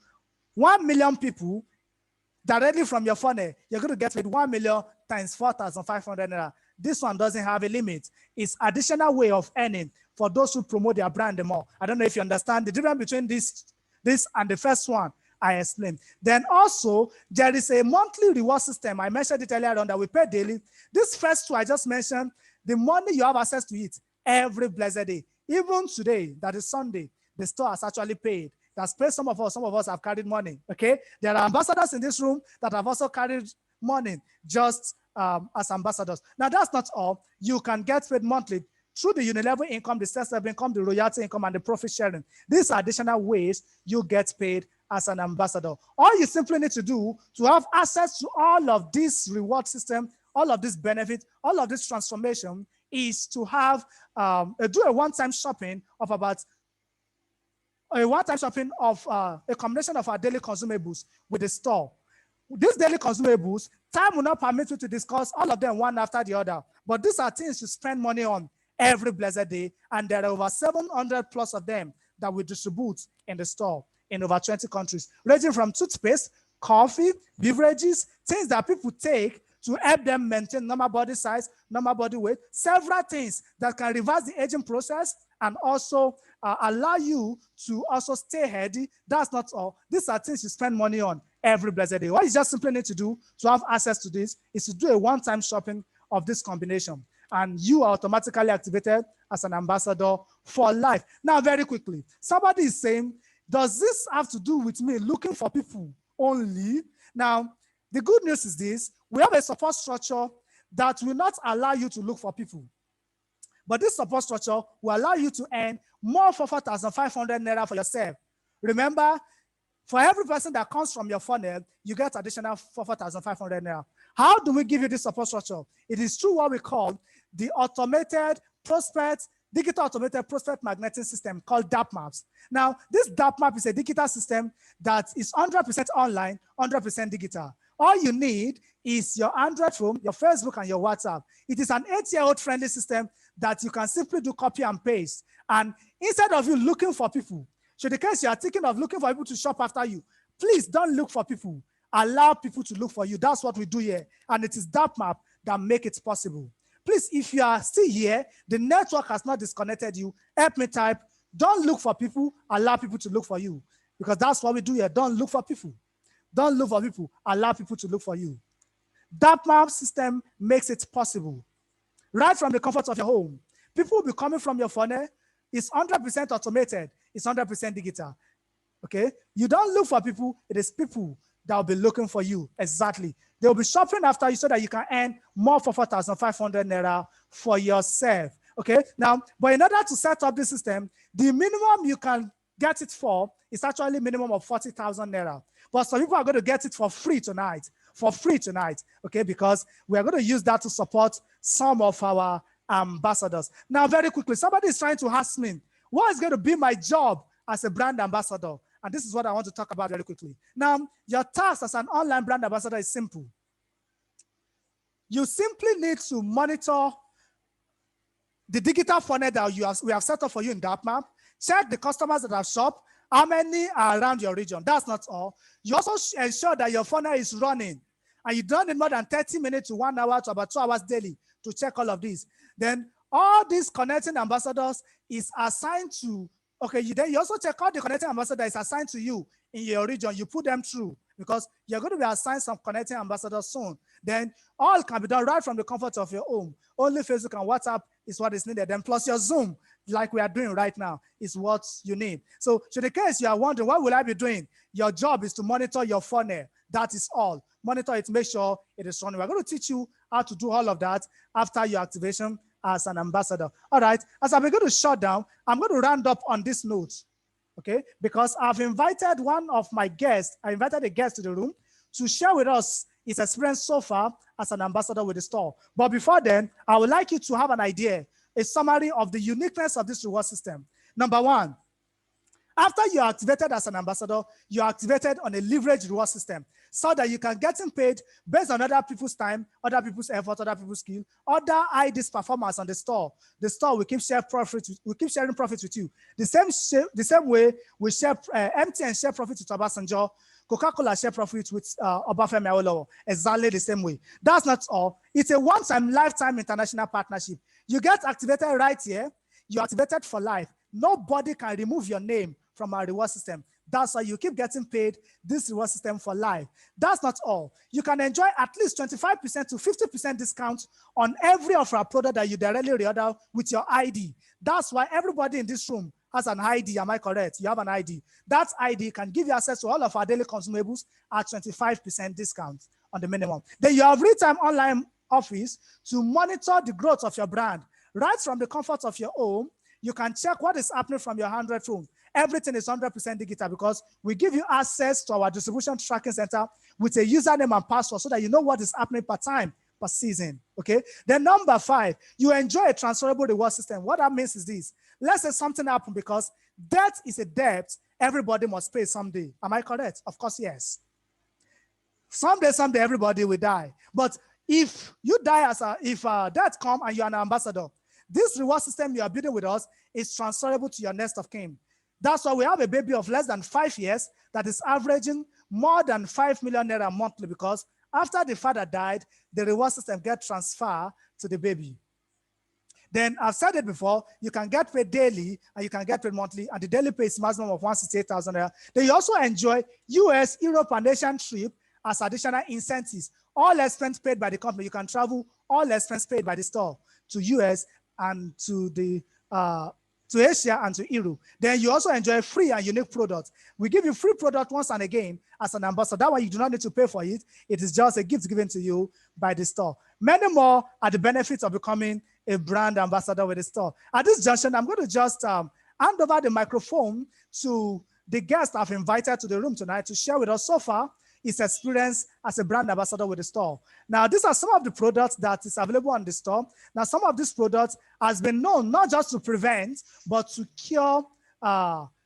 1 million people directly from your funnel, you're going to get paid 1 million times 4,500 naira. This one doesn't have a limit. It's additional way of earning for those who promote their brand more. I don't know if you understand the difference between this and the first one I explained. Then also, there is a monthly reward system. I mentioned it earlier on that we pay daily. This first two I just mentioned, the money you have access to it every blessed day. Even today, that is Sunday, the store has actually paid. That's paid some of us have carried money, okay? There are ambassadors in this room that have also carried money just as ambassadors. Now, that's not all. You can get paid monthly through the unilevel income, the sales level income, the royalty income, and the profit sharing. These are additional ways you get paid as an ambassador. All you simply need to do to have access to all of this reward system, all of this benefit, all of this transformation is to have do a one-time shopping of about a combination of our daily consumables with the store. These daily consumables, time will not permit you to discuss all of them one after the other, but these are things you spend money on every blessed day, and there are over 700 plus of them that we distribute in the store in over 20 countries, ranging from toothpaste, coffee, beverages, things that people take to help them maintain normal body size, normal body weight, several things that can reverse the aging process and also allow you to also stay healthy. That's not all. These are things you spend money on every blessed day. What you just simply need to do to have access to this is to do a one-time shopping of this combination. and you are automatically activated as an ambassador for life. Now, very quickly, somebody is saying, does this have to do with me looking for people only? Now, the good news is this: we have a support structure that will not allow you to look for people. But this support structure will allow you to earn more for 4,500 naira for yourself. Remember, for every person that comes from your funnel, you get additional 4,500 naira. How do we give you this support structure? It is through what we call the digital automated prospect magnetic system called DAP Maps. Now, this DAP Map is a digital system that is 100% online, 100% digital. All you need is your Android phone, your Facebook, and your WhatsApp. It is an 8-year-old friendly system that you can simply do copy and paste. And instead of you looking for people, should the case you are thinking of looking for people to shop after you, please don't look for people. Allow people to look for you. That's what we do here. And it is that map that makes it possible. Please, if you are still here, the network has not disconnected you, help me type, don't look for people, allow people to look for you. Because that's what we do here. Don't look for people. Don't look for people, allow people to look for you. That map system makes it possible. Right from the comfort of your home. People will be coming from your funnel. It's 100% automated. It's 100% digital. Okay? You don't look for people. It is people that will be looking for you. Exactly. They will be shopping after you so that you can earn more for 4,500 naira for yourself. Okay? Now, but in order to set up this system, the minimum you can get it for is actually minimum of 40,000 naira. But some people are going to get it for free tonight. Okay? Because we are going to use that to support some of our ambassadors. Now, very quickly, somebody is trying to ask me, what is going to be my job as a brand ambassador? And this is what I want to talk about very quickly. Now, your task as an online brand ambassador is simple. You simply need to monitor the digital funnel that we have set up for you in that map. Check the customers that have shopped, how many are around your region. That's not all. You also ensure that your funnel is running. And you don't need more than 30 minutes to 1 hour to about 2 hours daily to check all of this. Then all these connecting ambassadors is assigned to, okay, then you also check all the connecting ambassadors is assigned to you in your region. You put them through because you're going to be assigned some connecting ambassadors soon. Then all can be done right from the comfort of your home. Only Facebook and WhatsApp is what is needed. Then plus your Zoom, like we are doing right now, is what you need. So in the case you are wondering, what will I be doing? Your job is to monitor your funnel. That is all. Monitor it, make sure it is running. We're going to teach you how to do all of that after your activation as an ambassador. All right, as I'm going to shut down, I'm going to round up on this note, okay? Because I've invited one of my guests, I invited a guest to the room to share with us his experience so far as an ambassador with the store. But before then, I would like you to have an idea, a summary of the uniqueness of this reward system. Number one, after you are activated as an ambassador, you are activated on a leverage reward system so that you can get paid based on other people's time, other people's effort, other people's skill, other ID's performance on the store. The store will keep sharing profits. We keep sharing profits with you. The same way we share MTN share profits with Obasanjo, Coca-Cola share profits with Obafemi Awolowo. Exactly the same way. That's not all. It's a one-time, lifetime international partnership. You get activated right here. You're activated for life. Nobody can remove your name from our reward system. That's why you keep getting paid this reward system for life. That's not all. You can enjoy at least 25% to 50% discount on every of our product that you directly reorder with your ID. That's why everybody in this room has an ID. Am I correct? You have an ID. That ID can give you access to all of our daily consumables at 25% discount on the minimum. Then you have real-time online office to monitor the growth of your brand. Right from the comfort of your home, you can check what is happening from your Android phone. Everything is 100% digital because we give you access to our distribution tracking center with a username and password so that you know what is happening per time, per season, okay? Then number 5, you enjoy a transferable reward system. What that means is this. Let's say something happened because debt is a debt everybody must pay someday. Am I correct? Of course, yes. Someday, everybody will die. But if you die if debt comes and you're an ambassador, this reward system you are building with us is transferable to your next of kin. That's why we have a baby of less than 5 years that is averaging more than 5 million naira monthly because after the father died, the reward system gets transferred to the baby. Then I've said it before, you can get paid daily and you can get paid monthly, and the daily pay is maximum of 168,000 naira. Then you also enjoy US, Europe, and Asian trip as additional incentives All expense paid by the company. You can travel, all expense paid by the store to US and to Asia and to Europe. Then you also enjoy free and unique products. We give you free product once and again as an ambassador. That way you do not need to pay for it. It is just a gift given to you by the store. Many more are the benefits of becoming a brand ambassador with the store. At this junction, I'm going to just hand over the microphone to the guest I've invited to the room tonight to share with us so far his experience as a brand ambassador with the store. Now, these are some of the products that is available on the store. Now, some of these products has been known not just to prevent, but to cure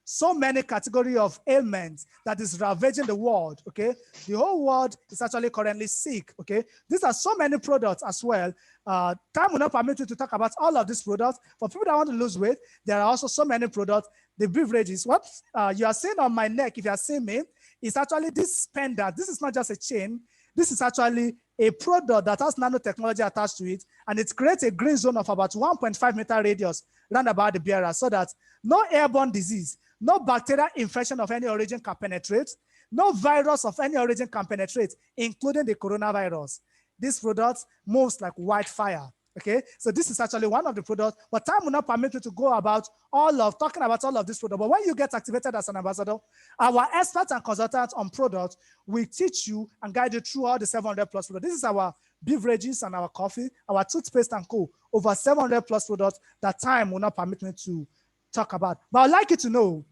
so many categories of ailments that is ravaging the world, okay? The whole world is actually currently sick, okay? These are so many products as well. Time will not permit you to talk about all of these products. For people that want to lose weight, there are also so many products. The beverages, what you are seeing on my neck, if you are seeing me, is actually this pendant. This is not just a chain. This is actually a product that has nanotechnology attached to it, and it creates a green zone of about 1.5 meter radius round about the bearer so that no airborne disease, no bacterial infection of any origin can penetrate, no virus of any origin can penetrate, including the coronavirus. This product moves like wildfire. Okay, so this is actually one of the products, but time will not permit you to go about talking about all of this product. But when you get activated as an ambassador, our experts and consultants on products will teach you and guide you through all the 700 plus products. This is our beverages and our coffee, our toothpaste and co. Over 700 plus products that time will not permit me to talk about. But I'd like you to know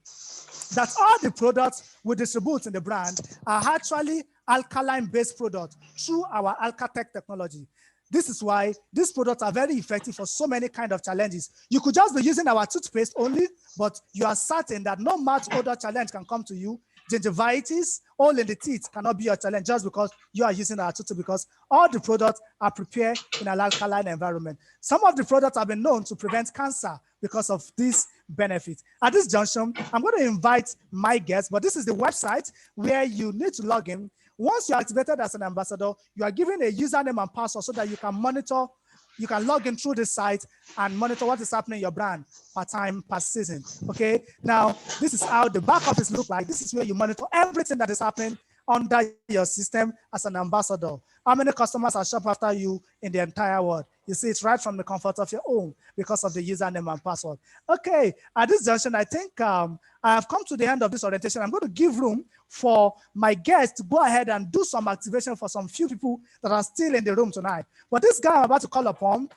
that all the products we distribute in the brand are actually alkaline-based products through our AlkaTech technology. This is why these products are very effective for so many kinds of challenges. You could just be using our toothpaste only, but you are certain that no much other challenge can come to you. Gingivitis, hole in the teeth cannot be your challenge just because you are using our toothpaste, because all the products are prepared in an alkaline environment. Some of the products have been known to prevent cancer because of this benefit. At this junction, I'm going to invite my guest, but this is the website where you need to log in. Once you're activated as an ambassador, you are given a username and password so that you can monitor, you can log in through the site and monitor what is happening in your brand per time, per season. Okay, now this is how the back office looks like. This is where you monitor everything that is happening under your system as an ambassador. How many customers are shop after you in the entire world? You see it right from the comfort of your home because of the username and password. Okay, at this junction, I think I have come to the end of this orientation. I'm going to give room for my guests to go ahead and do some activation for some few people that are still in the room tonight. But this guy I'm about to call upon,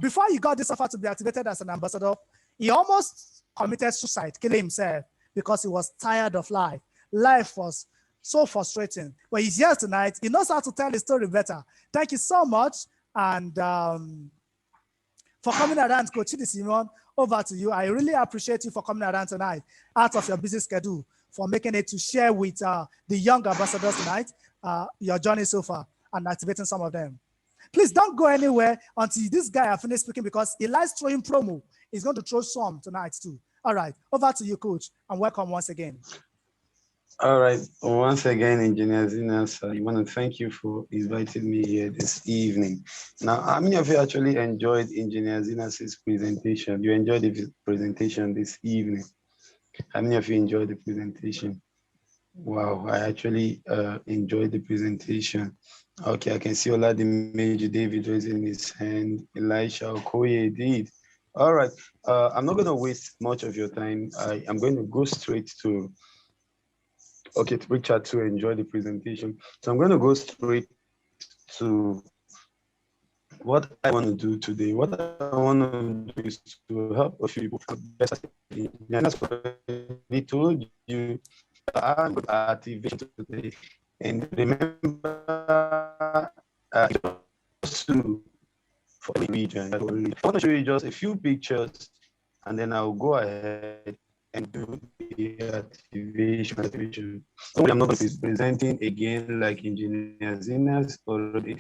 before he got this offer to be activated as an ambassador, he almost committed suicide, killing himself because he was tired of life. Life was so frustrating. But he's here tonight. He knows how to tell the story better. Thank you so much. And for coming around, Coach Chidi Simon, over to you. I really appreciate you for coming around tonight out of your busy schedule, for making it to share with the young ambassadors tonight your journey so far and activating some of them. Please don't go anywhere until this guy has finished speaking, because he likes throwing promo. He's going to throw some tonight too. All right, over to you, Coach, and welcome once again. All right. Once again, Engineer Zinas, I want to thank you for inviting me here this evening. Now, how many of you actually enjoyed Engineer Zinas' presentation? You enjoyed the presentation this evening? How many of you enjoyed the presentation? Wow, I actually enjoyed the presentation. Okay, I can see Major David raising his hand. Elisha Okoye did. All right. I'm not going to waste much of your time. I'm going to go straight to Richard to enjoy the presentation. So I'm going to go straight to what I want to do today. What I want to do is to help a few people. That's what I told you. I'm going to activate today. And remember, for the region. I want to show you just a few pictures, and then I'll go ahead and do the activation. So I'm not going to be presenting again like Engineer Zinas already.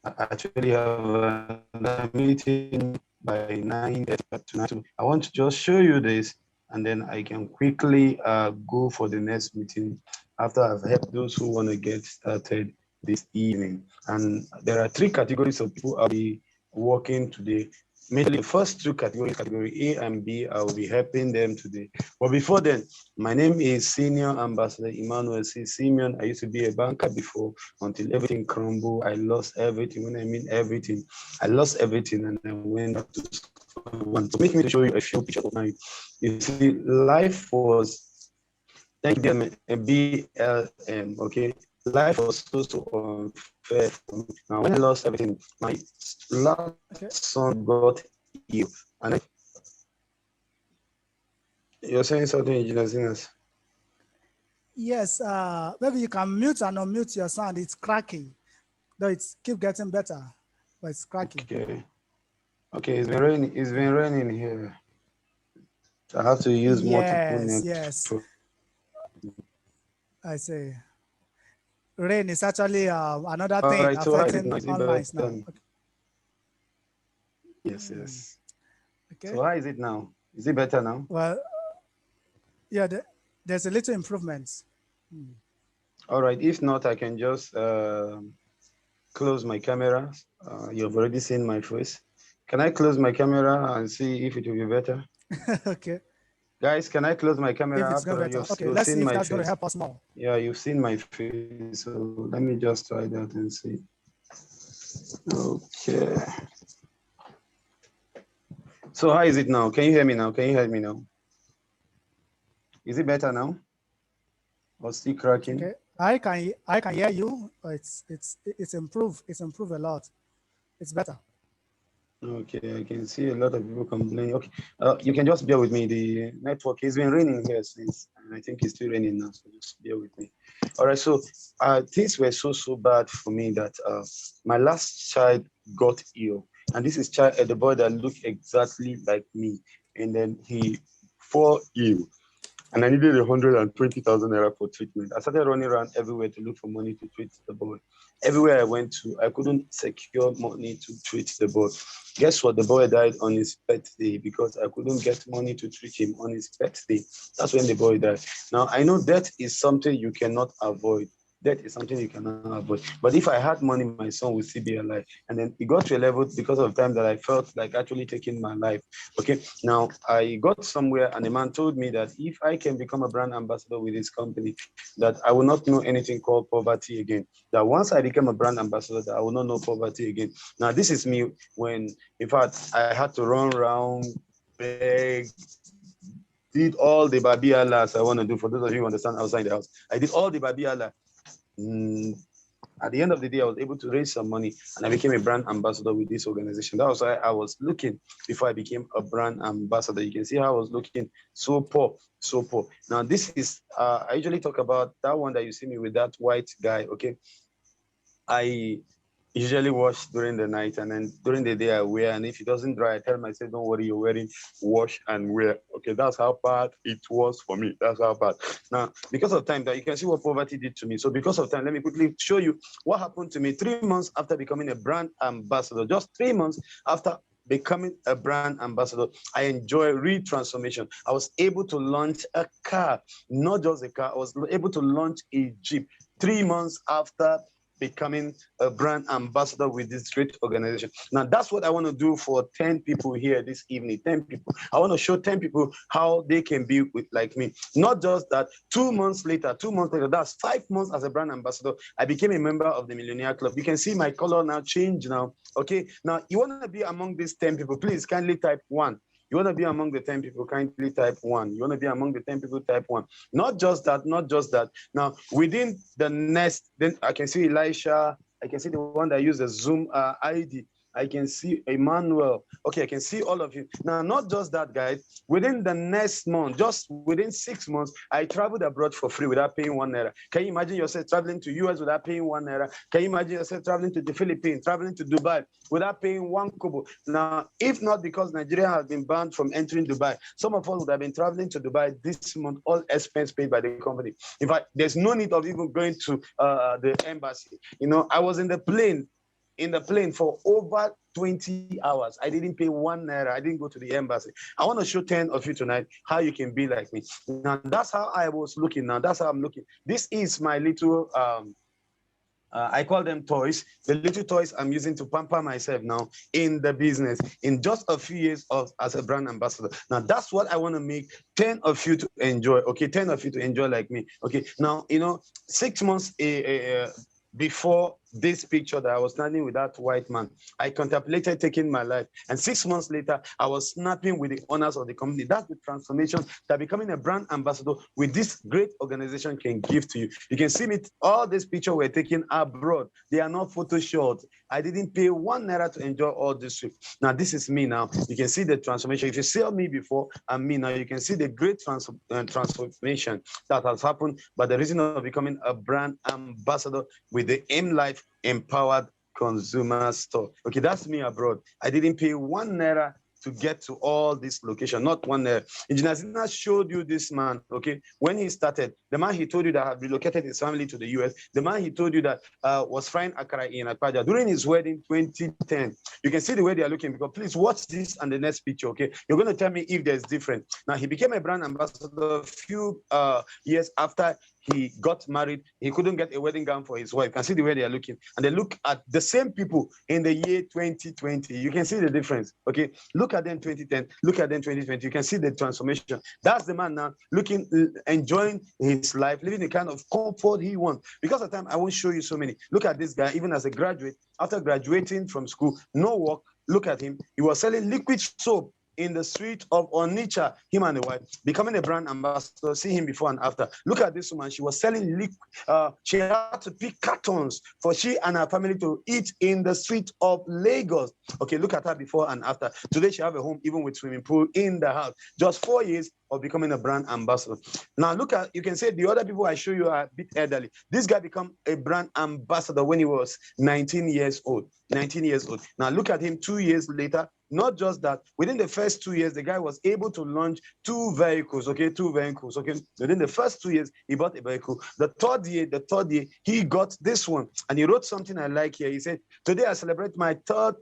I actually have a meeting by 9:30 tonight. So I want to just show you this, and then I can quickly go for the next meeting after I've helped those who want to get started this evening. And there are three categories of people I'll be working today. Mainly the first two categories, category A and B, I will be helping them today. But before then, my name is Senior Ambassador Emmanuel C. Simeon. I used to be a banker before until everything crumbled. I lost everything. When I mean everything, I lost everything and I went back to square one. So make me to show you a few pictures of mine. You see, life was, thank you, BLM, okay? Life was so unfair for me. Now, when I lost everything, my last son got ill. And you're saying something, Engineer Zinas? Yes, maybe you can mute and unmute your sound. It's cracking. Though it's keep getting better, but it's cracking. Okay. Okay, it's been raining. It's been raining here. So I have to use multiple nets. Yes. I see. Rain is actually another thing affecting online now. Okay. Yes. Okay. So how is it now? Is it better now? Well, yeah, there's a little improvement. All right. If not, I can just close my camera. You've already seen my face. Can I close my camera and see if it will be better? Okay. Guys, can I close my camera? If it's going better. Okay, let's see if that's going to help us more. Yeah, you've seen my face. So let me just try that and see. Okay. So how is it now? Can you hear me now? Can you hear me now? Is it better now? Or still cracking? Okay. I can hear you. It's improved. It's improved a lot. It's better. Okay, I can see a lot of people complaining. Okay, you can just bear with me. The network has been raining here since, and I think it's still raining now. So just bear with me. All right. So things were so bad for me that my last child got ill, and this is the boy that looked exactly like me, and then he fell ill. And I needed 120,000 naira for treatment. I started running around everywhere to look for money to treat the boy. Everywhere I went to, I couldn't secure money to treat the boy. Guess what? The boy died on his birthday because I couldn't get money to treat him on his birthday. That's when the boy died. Now, I know death is something you cannot avoid. Death is something you cannot avoid. But if I had money, my son would still be alive. And then it got to a level because of time that I felt like actually taking my life. Okay. Now I got somewhere and a man told me that if I can become a brand ambassador with his company, that I will not know anything called poverty again. That once I became a brand ambassador, that I will not know poverty again. Now this is me when, in fact, I had to run around, beg, did all the babi Allahs I want to do. For those of you who understand outside the house, I did all the babi Allah. At the end of the day, I was able to raise some money and I became a brand ambassador with this organization. That was why I was looking before I became a brand ambassador. You can see how I was looking so poor. Now, this is, I usually talk about that one that you see me with that white guy, okay? I usually wash during the night and then during the day I wear, and if it doesn't dry, I tell myself, don't worry, you're wearing, wash and wear. Okay, that's how bad it was for me. That's how bad. Now, because of time, that you can see what poverty did to me. So because of time, let me quickly show you what happened to me 3 months after becoming a brand ambassador. Just 3 months after becoming a brand ambassador, I enjoy transformation. I was able to launch a car, not just a car, I was able to launch a Jeep 3 months after becoming a brand ambassador with this great organization. Now, that's what I want to do for 10 people here this evening. 10 people. I want to show 10 people how they can be like me. Not just that, 2 months later, that's 5 months as a brand ambassador, I became a member of the Millionaire Club. You can see my color now change now. Okay. Now, you want to be among these 10 people, please kindly type 1. You want to be among the 10 people, kindly type 1. You want to be among the 10 people, type 1. Not just that. Now, within the next, then I can see Elisha. I can see the one that used the Zoom ID. I can see Emmanuel. Okay, I can see all of you. Now, not just that, guys. Within the next month, just within 6 months, I traveled abroad for free without paying 1 naira. Can you imagine yourself traveling to US without paying 1 naira? Can you imagine yourself traveling to the Philippines, traveling to Dubai without paying 1 kobo? Now, if not because Nigeria has been banned from entering Dubai, some of us would have been traveling to Dubai this month, all expense paid by the company. In fact, there's no need of even going to the embassy. You know, I was in the plane for over 20 hours. I didn't pay 1 naira. I didn't go to the embassy. I want to show 10 of you tonight how you can be like me. Now, that's how I was looking. Now, that's how I'm looking. This is my little I call them toys, the little toys I'm using to pamper myself now in the business in just a few years as a brand ambassador. Now, that's what I want to make 10 of you to enjoy, okay? 10 of you to enjoy like me, okay? Now, 6 months before this picture that I was standing with that white man, I contemplated taking my life. And 6 months later, I was snapping with the owners of the company. That's the transformation that becoming a brand ambassador with this great organization can give to you. You can see me, all these pictures were taken abroad. They are not photoshopped. I didn't pay 1 naira to enjoy all this trip. Now, this is me now. You can see the transformation. If you saw me before and me now, you can see the great transformation that has happened by the reason of becoming a brand ambassador with the AIMLIFE Empowered Consumer Store. Okay, that's me abroad. I didn't pay 1 naira to get to all this location, not 1 naira. Engineer Zina showed you this man, okay? When he started, the man he told you that had relocated his family to the US, the man he told you that was frying akara in Akpaja during his wedding 2010. You can see the way they are looking, because please watch this and the next picture, okay? You're going to tell me if there's different. Now, he became a brand ambassador a few years after he got married. He couldn't get a wedding gown for his wife. You can see the way they are looking. And they look at the same people in the year 2020. You can see the difference, okay? Look at them 2010, look at them 2020. You can see the transformation. That's the man now looking, enjoying his life, living the kind of comfort he wants. Because of time, I won't show you so many. Look at this guy, even as a graduate, after graduating from school, no work. Look at him. He was selling liquid soap in the street of Onitsha, him and the wife, becoming a brand ambassador. See him before and after. Look at this woman. She was selling liquid. She had to pick cartons for she and her family to eat in the street of Lagos. Okay, look at her before and after. Today, she have a home, even with swimming pool in the house. Just 4 years of becoming a brand ambassador. Now, look at, you can say the other people I show you are a bit elderly. This guy became a brand ambassador when he was 19 years old. 19 years old. Now, look at him 2 years later. Not just that, within the first 2 years, the guy was able to launch 2 vehicles, okay? 2 vehicles, okay? Within the first 2 years, he bought a vehicle. The third year, he got this one. And he wrote something I like here. He said, today I celebrate my third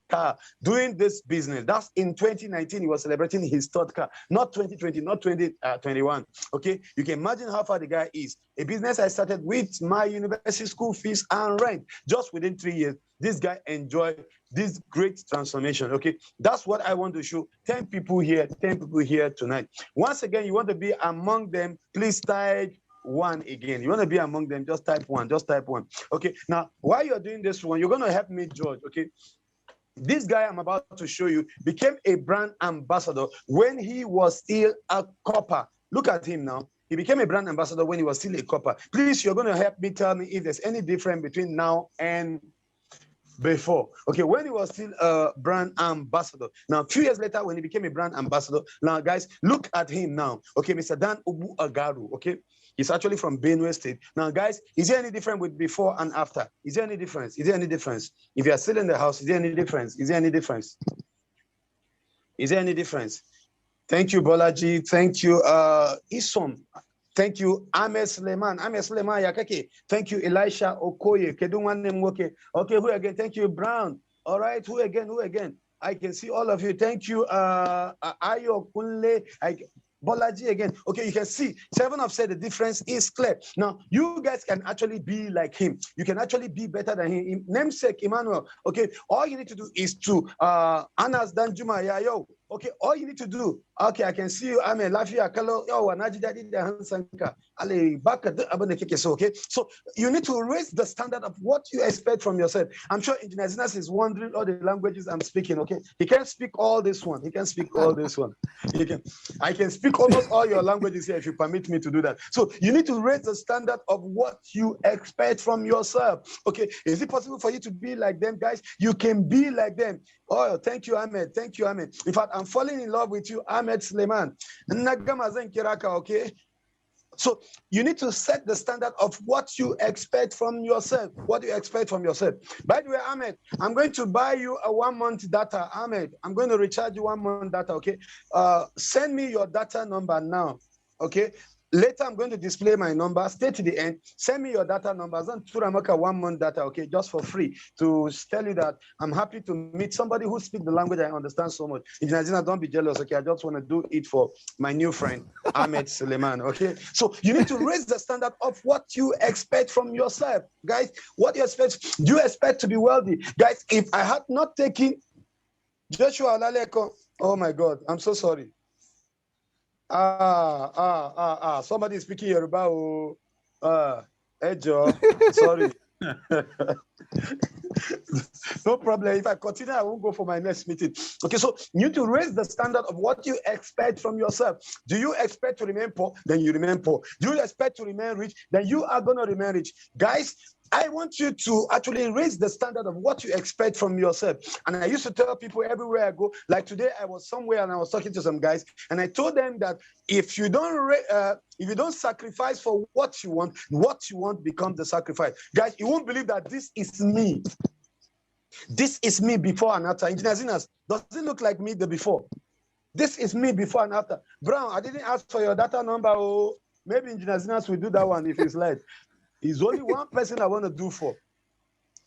car doing this business. That's in 2019, he was celebrating his third car, not 2020, not 2021. Okay, you can imagine how far the guy is. A business I started with my university school fees and rent. Just within 3 years, this guy enjoyed this great transformation. Okay, that's what I want to show. 10 people here tonight. Once again, you want to be among them, please type 1 again. You want to be among them, just type 1, just type 1. Okay, now while you're doing this one, you're going to help me judge. Okay, this guy I'm about to show you became a brand ambassador when he was still a copper. Look at him now. He became a brand ambassador when he was still a copper. Please, you're going to help me tell me if there's any difference between now and before. Okay, when he was still a brand ambassador. Now, a few years later, when he became a brand ambassador, now, guys, look at him now. Okay, Mr. Dan Ubu Agaru, okay? He's actually from Benue State. Now, guys, is there any difference with before and after? Is there any difference? Is there any difference? If you are still in the house, is there any difference? Is there any difference? Is there any difference? Thank you, Bolaji. Thank you, Isom. Thank you, Ahmed Suleiman. Ahmed Suleiman Yakeke. Thank you, Elisha Okoye. Okay, who again? Thank you, Brown. All right, who again? Who again? I can see all of you. Thank you, Ayo Kunle. Bolaji again. Okay, you can see 7 have said the difference is clear. Now, you guys can actually be like him. You can actually be better than him. Namesake Emmanuel. Okay, all you need to do is to Anas Danjuma Yayo. Okay, all you need to do. Okay, I can see you. I'm a Lafia Kalo. Okay, so you need to raise the standard of what you expect from yourself. I'm sure Engineer Zinas is wondering all the languages I'm speaking. Okay, he can't speak all this one. He can speak all this one. I can speak almost all your languages here if you permit me to do that. So you need to raise the standard of what you expect from yourself. Okay, is it possible for you to be like them, guys? You can be like them. Oh, thank you, Ahmed. Thank you, Ahmed. In fact, I'm falling in love with you, Ahmed Suleiman. Okay. So you need to set the standard of what you expect from yourself. What do you expect from yourself? By the way, Ahmed, I'm going to buy you a 1 month data. Ahmed, I'm going to recharge you 1 month data, okay? Send me your data number now, okay? Later, I'm going to display my number. Stay to the end. Send me your data numbers and Turamaka 1 month data, okay, just for free, to tell you that I'm happy to meet somebody who speaks the language I understand so much. Injinazina, don't be jealous, okay? I just want to do it for my new friend, Ahmed Suleiman, okay? So you need to raise the standard of what you expect from yourself, guys. What you expect? Do you expect to be wealthy? Guys, if I had not taken Joshua Alaleko, oh my God, I'm so sorry. Somebody is speaking Yoruba. Ejo, sorry. No problem. If I continue, I won't go for my next meeting. Okay, so you need to raise the standard of what you expect from yourself. Do you expect to remain poor? Then you remain poor. Do you expect to remain rich? Then you are going to remain rich. Guys, I want you to actually raise the standard of what you expect from yourself. And I used to tell people everywhere I go, like today I was somewhere and I was talking to some guys, and I told them that if you don't sacrifice for what you want becomes the sacrifice. Guys, you won't believe that this is me. This is me before and after. Engineer Zinas, does it look like me the before? This is me before and after. Brown, I didn't ask for your data number. Oh, maybe Engineer Zinas will do that one if he's late. He's only one person I want to do for.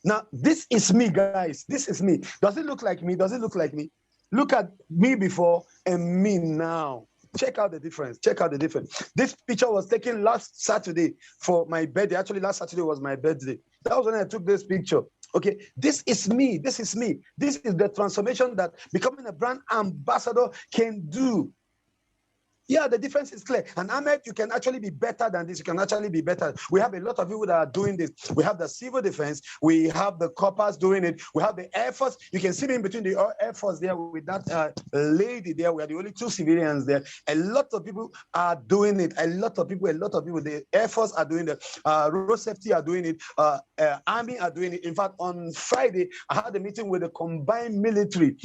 Now, this is me, guys. This is me. Does it look like me? Does it look like me? Look at me before and me now. Check out the difference. Check out the difference. This picture was taken last Saturday for my birthday. Actually, last Saturday was my birthday. That was when I took this picture. Okay, this is me. This is me. This is the transformation that becoming a brand ambassador can do. Yeah, the difference is clear. And Ahmed, you can actually be better than this. You can actually be better. We have a lot of people that are doing this. We have the civil defense. We have the corpers doing it. We have the Air Force. You can see me in between the Air Force there with that lady there. We are the only 2 civilians there. A lot of people are doing it. A lot of people. The Air Force are doing it. Road safety are doing it. Army are doing it. In fact, on Friday, I had a meeting with the combined military,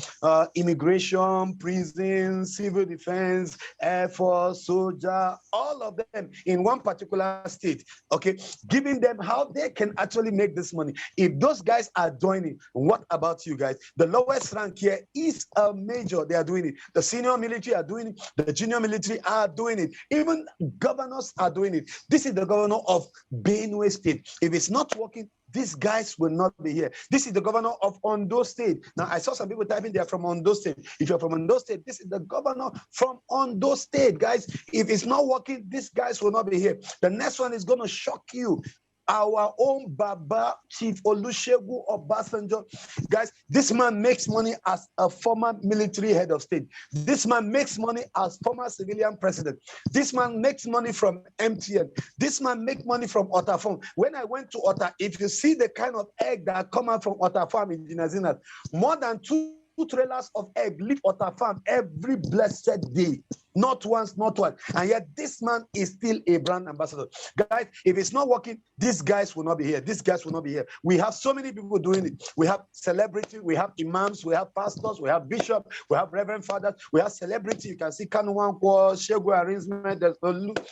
immigration, prison, civil defense, Air Force, soldier, all of them in one particular state, okay, giving them how they can actually make this money. If those guys are joining, what about you guys? The lowest rank here is a major. They are doing it. The senior military are doing it. The junior military are doing it. Even governors are doing it. This is the governor of Benue State. If it's not working, these guys will not be here. This is the governor of Ondo State. Now, I saw some people typing they're from Ondo State. If you're from Ondo State, this is the governor from Ondo State. Guys, if it's not working, these guys will not be here. The next one is going to shock you. Our own Baba Chief Olusegun Obasanjo. Guys, this man makes money as a former military head of state. This man makes money as former civilian president. This man makes money from MTN. This man makes money from Otta Farm. When I went to Otta, if you see the kind of egg that come out from Otta Farm in Dinazina, more than 2 trailers of egg leave Otta Farm every blessed day. Not once, not twice. And yet this man is still a brand ambassador. Guys, if it's not working, these guys will not be here. These guys will not be here. We have so many people doing it. We have celebrity, we have imams, we have pastors, we have bishop, we have reverend fathers, we have celebrity. You can see Kanuwankwo, Shegu Arrangement, there's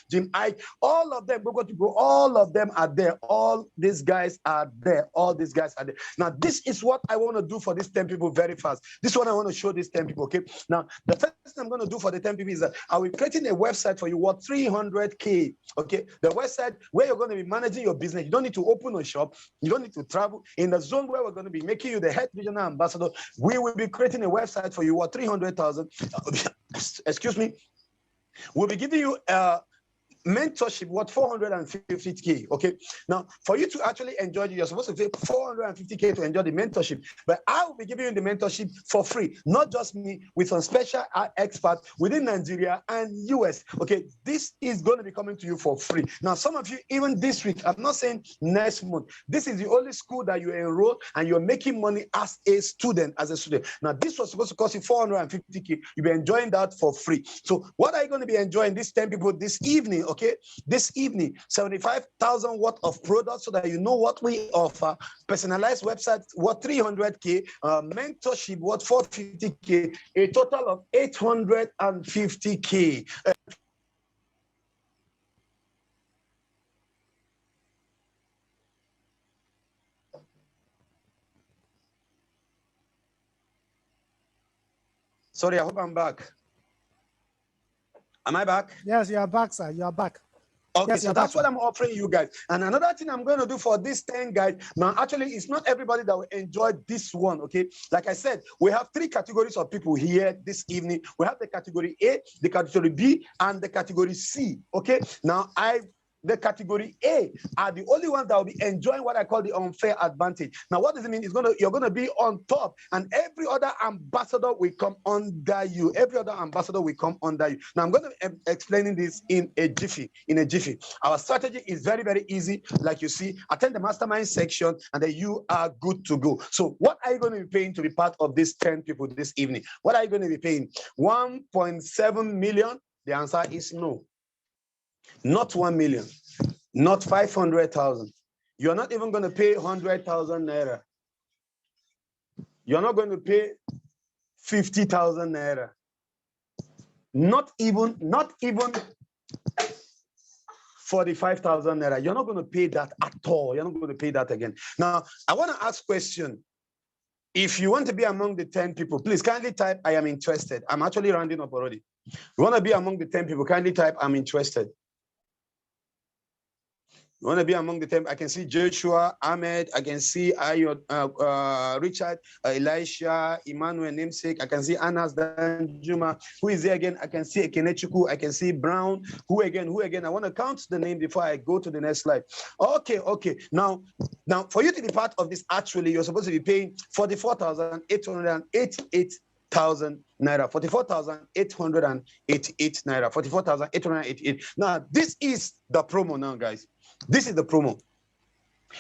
Jim Ike. All of them, all of them are there. All these guys are there. All these guys are there. Now, this is what I want to do for these 10 people very fast. This one I want to show these 10 people, okay? Now, the first thing I'm going to do for the 10 people is that I will be creating a website for you worth 300K, okay? The website where you're going to be managing your business. You don't need to open a shop. You don't need to travel. In the zone where we're going to be making you the head regional ambassador, we will be creating a website for you worth 300,000. Excuse me. We'll be giving you mentorship worth 450K, okay? Now, for you to actually enjoy it, you're supposed to pay 450K to enjoy the mentorship, but I will be giving you the mentorship for free, not just me, with some special experts within Nigeria and US, okay? This is going to be coming to you for free. Now, some of you, even this week, I'm not saying next month, this is the only school that you enroll and you're making money as a student, Now, this was supposed to cost you 450K. You'll be enjoying that for free. So what are you going to be enjoying, these 10 people, this evening? Okay, this evening, 75,000 worth of products so that you know what we offer. Personalized website worth 300K, mentorship worth 450K, a total of 850K. Sorry, I hope I'm back. Am I back? Yes, you are back, sir. You are back. Okay, yes, so that's what I'm offering you guys. And another thing I'm going to do for this 10 guys, now actually it's not everybody that will enjoy this one, okay? Like I said, we have 3 categories of people here this evening. We have the category A, the category B, and the category C, okay? Now the category A are the only ones that will be enjoying what I call the unfair advantage. Now, what does it mean? You're gonna be on top, and every other ambassador will come under you. Every other ambassador will come under you. Now, I'm gonna explaining this in a jiffy. Our strategy is very, very easy. Like you see, attend the mastermind section, and then you are good to go. So, what are you going to be paying to be part of these 10 people this evening? What are you going to be paying? 1.7 million? The answer is no. Not 1 million, not 500,000. You're not even going to pay 100,000 naira. You're not going to pay 50,000 naira. Not even 45,000 naira. You're not going to pay that at all. You're not going to pay that again. Now, I want to ask a question. If you want to be among the 10 people, please kindly type, I am interested. I'm actually rounding up already. You want to be among the 10 people, kindly type, I'm interested. You want to be among the 10? I can see Joshua, Ahmed, I can see Richard, Elisha, Emmanuel, namesake. I can see Anas Danjuma. Who is there again? I can see Ekenechuku. I can see Brown. Who again? I want to count the name before I go to the next slide. Okay. Now, for you to be part of this, actually, you're supposed to be paying 44,888 naira, 44,888 naira, 44,888. Now, this is the promo now, guys. This is the promo.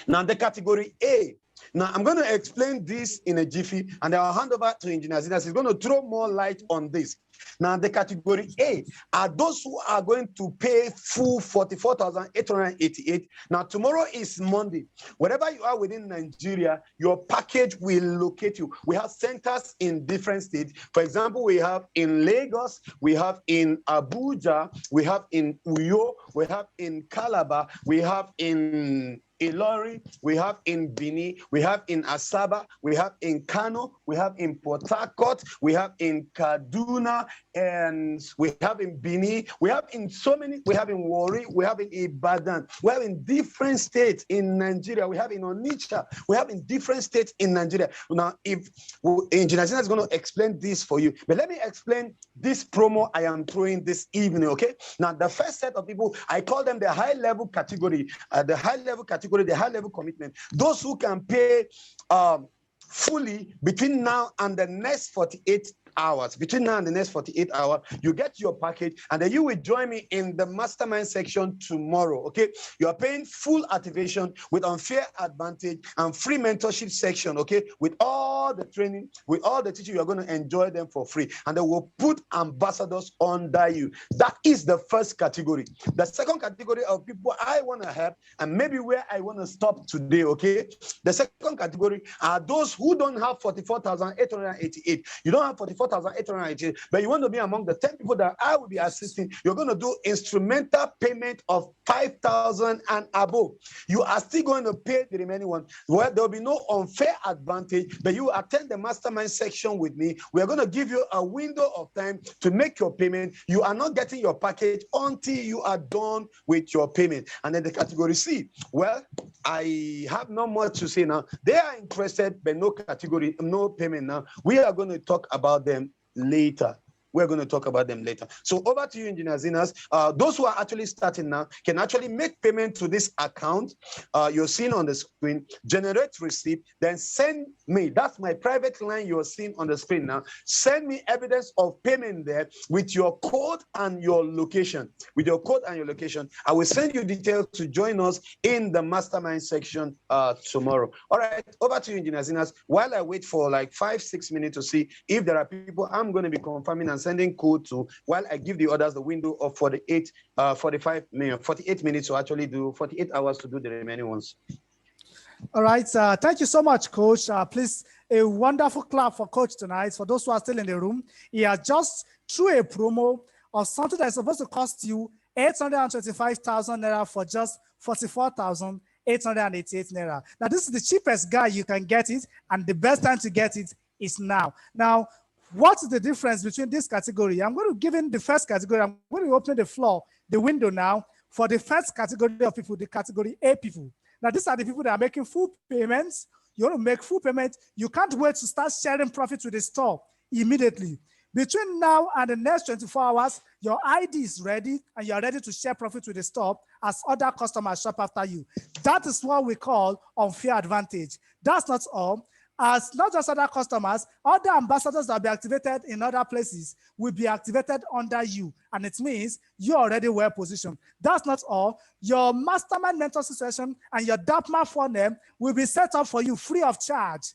Now, the category A. Now, I'm going to explain this in a jiffy, and I'll hand over to Engineer Zinas. He's going to throw more light on this. Now, the category A are those who are going to pay full 44,888. Now, tomorrow is Monday. Wherever you are within Nigeria, your package will locate you. We have centers in different states. For example, we have in Lagos, we have in Abuja, we have in Uyo, we have in Calabar, we have in Ilori, we have in Bini, we have in Asaba, we have in Kano, we have in Port Harcourt, we have in Kaduna, and we have in Bini, we have in so many, we have in Warri, we have in Ibadan, we have in different states in Nigeria, we have in Onitsha, we have in different states in Nigeria. Now, if Engineer Zina is going to explain this for you, but let me explain this promo I am throwing this evening, okay? Now, the first set of people, I call them the high-level category, the high-level commitment, those who can pay fully between now and the next 48 hours. Between now and the next 48 hours, you get your package, and then you will join me in the mastermind section tomorrow, okay? You are paying full activation with unfair advantage and free mentorship section, okay? With all the training, with all the teaching, you're going to enjoy them for free, and then we'll put ambassadors under you. That is the first category. The second category of people I want to help, and maybe where I want to stop today, okay? The second category are those who don't have 44,888. You don't have 44,888, but you want to be among the 10 people that I will be assisting. You're going to do instrumental payment of 5,000 and above. You are still going to pay the remaining one. Well, there will be no unfair advantage, but you attend the mastermind section with me. We are going to give you a window of time to make your payment. You are not getting your package until you are done with your payment. And then the category C, well, I have no more to say now. They are interested, but no category, no payment now. We are going to talk about them later. We're going to talk about them later. So over to you, Engineer Zinas. Those who are actually starting now can actually make payment to this account you're seeing on the screen, generate receipt, then send me. That's my private line you're seeing on the screen now. Send me evidence of payment there with your code and your location. With your code and your location, I will send you details to join us in the mastermind section tomorrow. All right, over to you, Engineer Zinas. While I wait for like 5-6 minutes to see if there are people I'm going to be confirming and sending code to, while I give the others the window of 48 minutes to actually do 48 hours to do the remaining ones. All right, thank you so much, Coach. Please, a wonderful clap for Coach tonight. For those who are still in the room, he has just threw a promo of something that is supposed to cost you 825,000 naira for just 44,888 naira. Now, this is the cheapest guy you can get it, and the best time to get it is now. Now, what is the difference between this category? I'm going to give in the first category. I'm going to open the floor, the window now, for the first category of people, the category A people. Now, these are the people that are making full payments. You want to make full payment. You can't wait to start sharing profits with the store immediately. Between now and the next 24 hours, your ID is ready and you're ready to share profit with the store as other customers shop after you. That is what we call unfair advantage. That's not all. As not just other customers, other ambassadors that will be activated in other places will be activated under you. And it means you're already well positioned. That's not all. Your mastermind mentor session and your DAPMA funnel will be set up for you free of charge.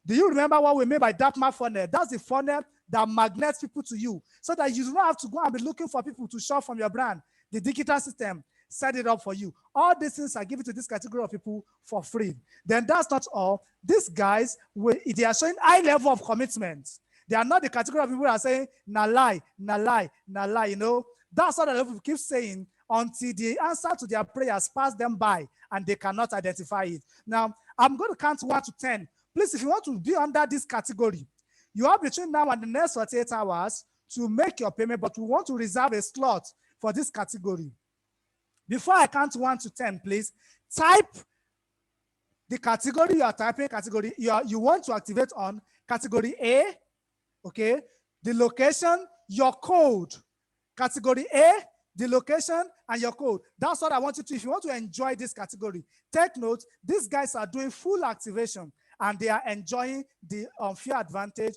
Do you remember what we mean by DAPMA funnel? That's the funnel that magnets people to you so that you do not have to go and be looking for people to shop from your brand. The digital system set it up for you. All these things are given to this category of people for free. Then that's not all. These guys, they are showing high level of commitment. They are not the category of people that are saying, na lie, na lie, na lie, you know. That's what the people keep saying until the answer to their prayers pass them by and they cannot identify it. Now, I'm going to count 1 to 10. Please, if you want to be under this category, you have between now and the next 48 hours to make your payment, but we want to reserve a slot for this category. Before I count 1 to 10, please type the category you are typing, category you want to activate on, category A, okay? The location, your code. Category A, the location, and your code. That's what I want you to, if you want to enjoy this category, take note, these guys are doing full activation and they are enjoying the unfair advantage.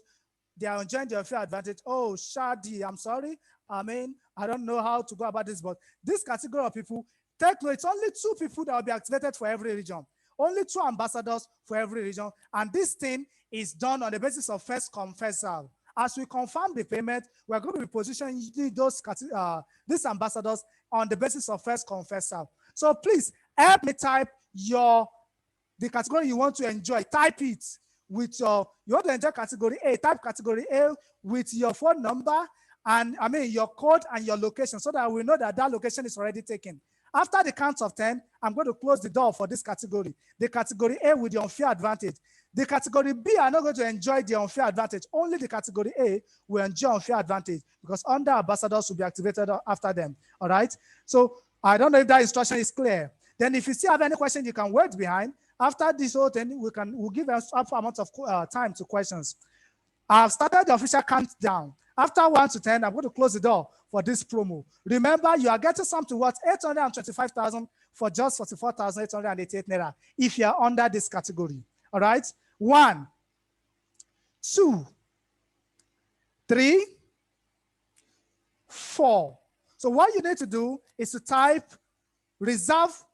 They are enjoying the unfair advantage. Oh, Shadi, I'm sorry. I mean, I don't know how to go about this, but this category of people, take note, it's only 2 people that will be activated for every region. Only 2 ambassadors for every region. And this thing is done on the basis of first come, first serve. As we confirm the payment, we're going to be positioning these ambassadors on the basis of first come, first serve. So please help me type the category you want to enjoy. Type it with you want to enjoy category A. Type category A with your phone number and your code and your location so that we know that that location is already taken. After the count of 10, I'm going to close the door for this category. The category A with the unfair advantage. The category B are not going to enjoy the unfair advantage. Only the category A will enjoy unfair advantage because under ambassadors will be activated after them. All right. So I don't know if that instruction is clear. Then if you still have any question, you can wait behind. After this whole thing, we'll give us up amount of time to questions. I've started the official countdown. After 1 to 10, I'm going to close the door for this promo. Remember, you are getting something worth 825,000 for just 44,888 naira if you are under this category. All right? 1, 2, 3, 4. So what you need to do is to type reserve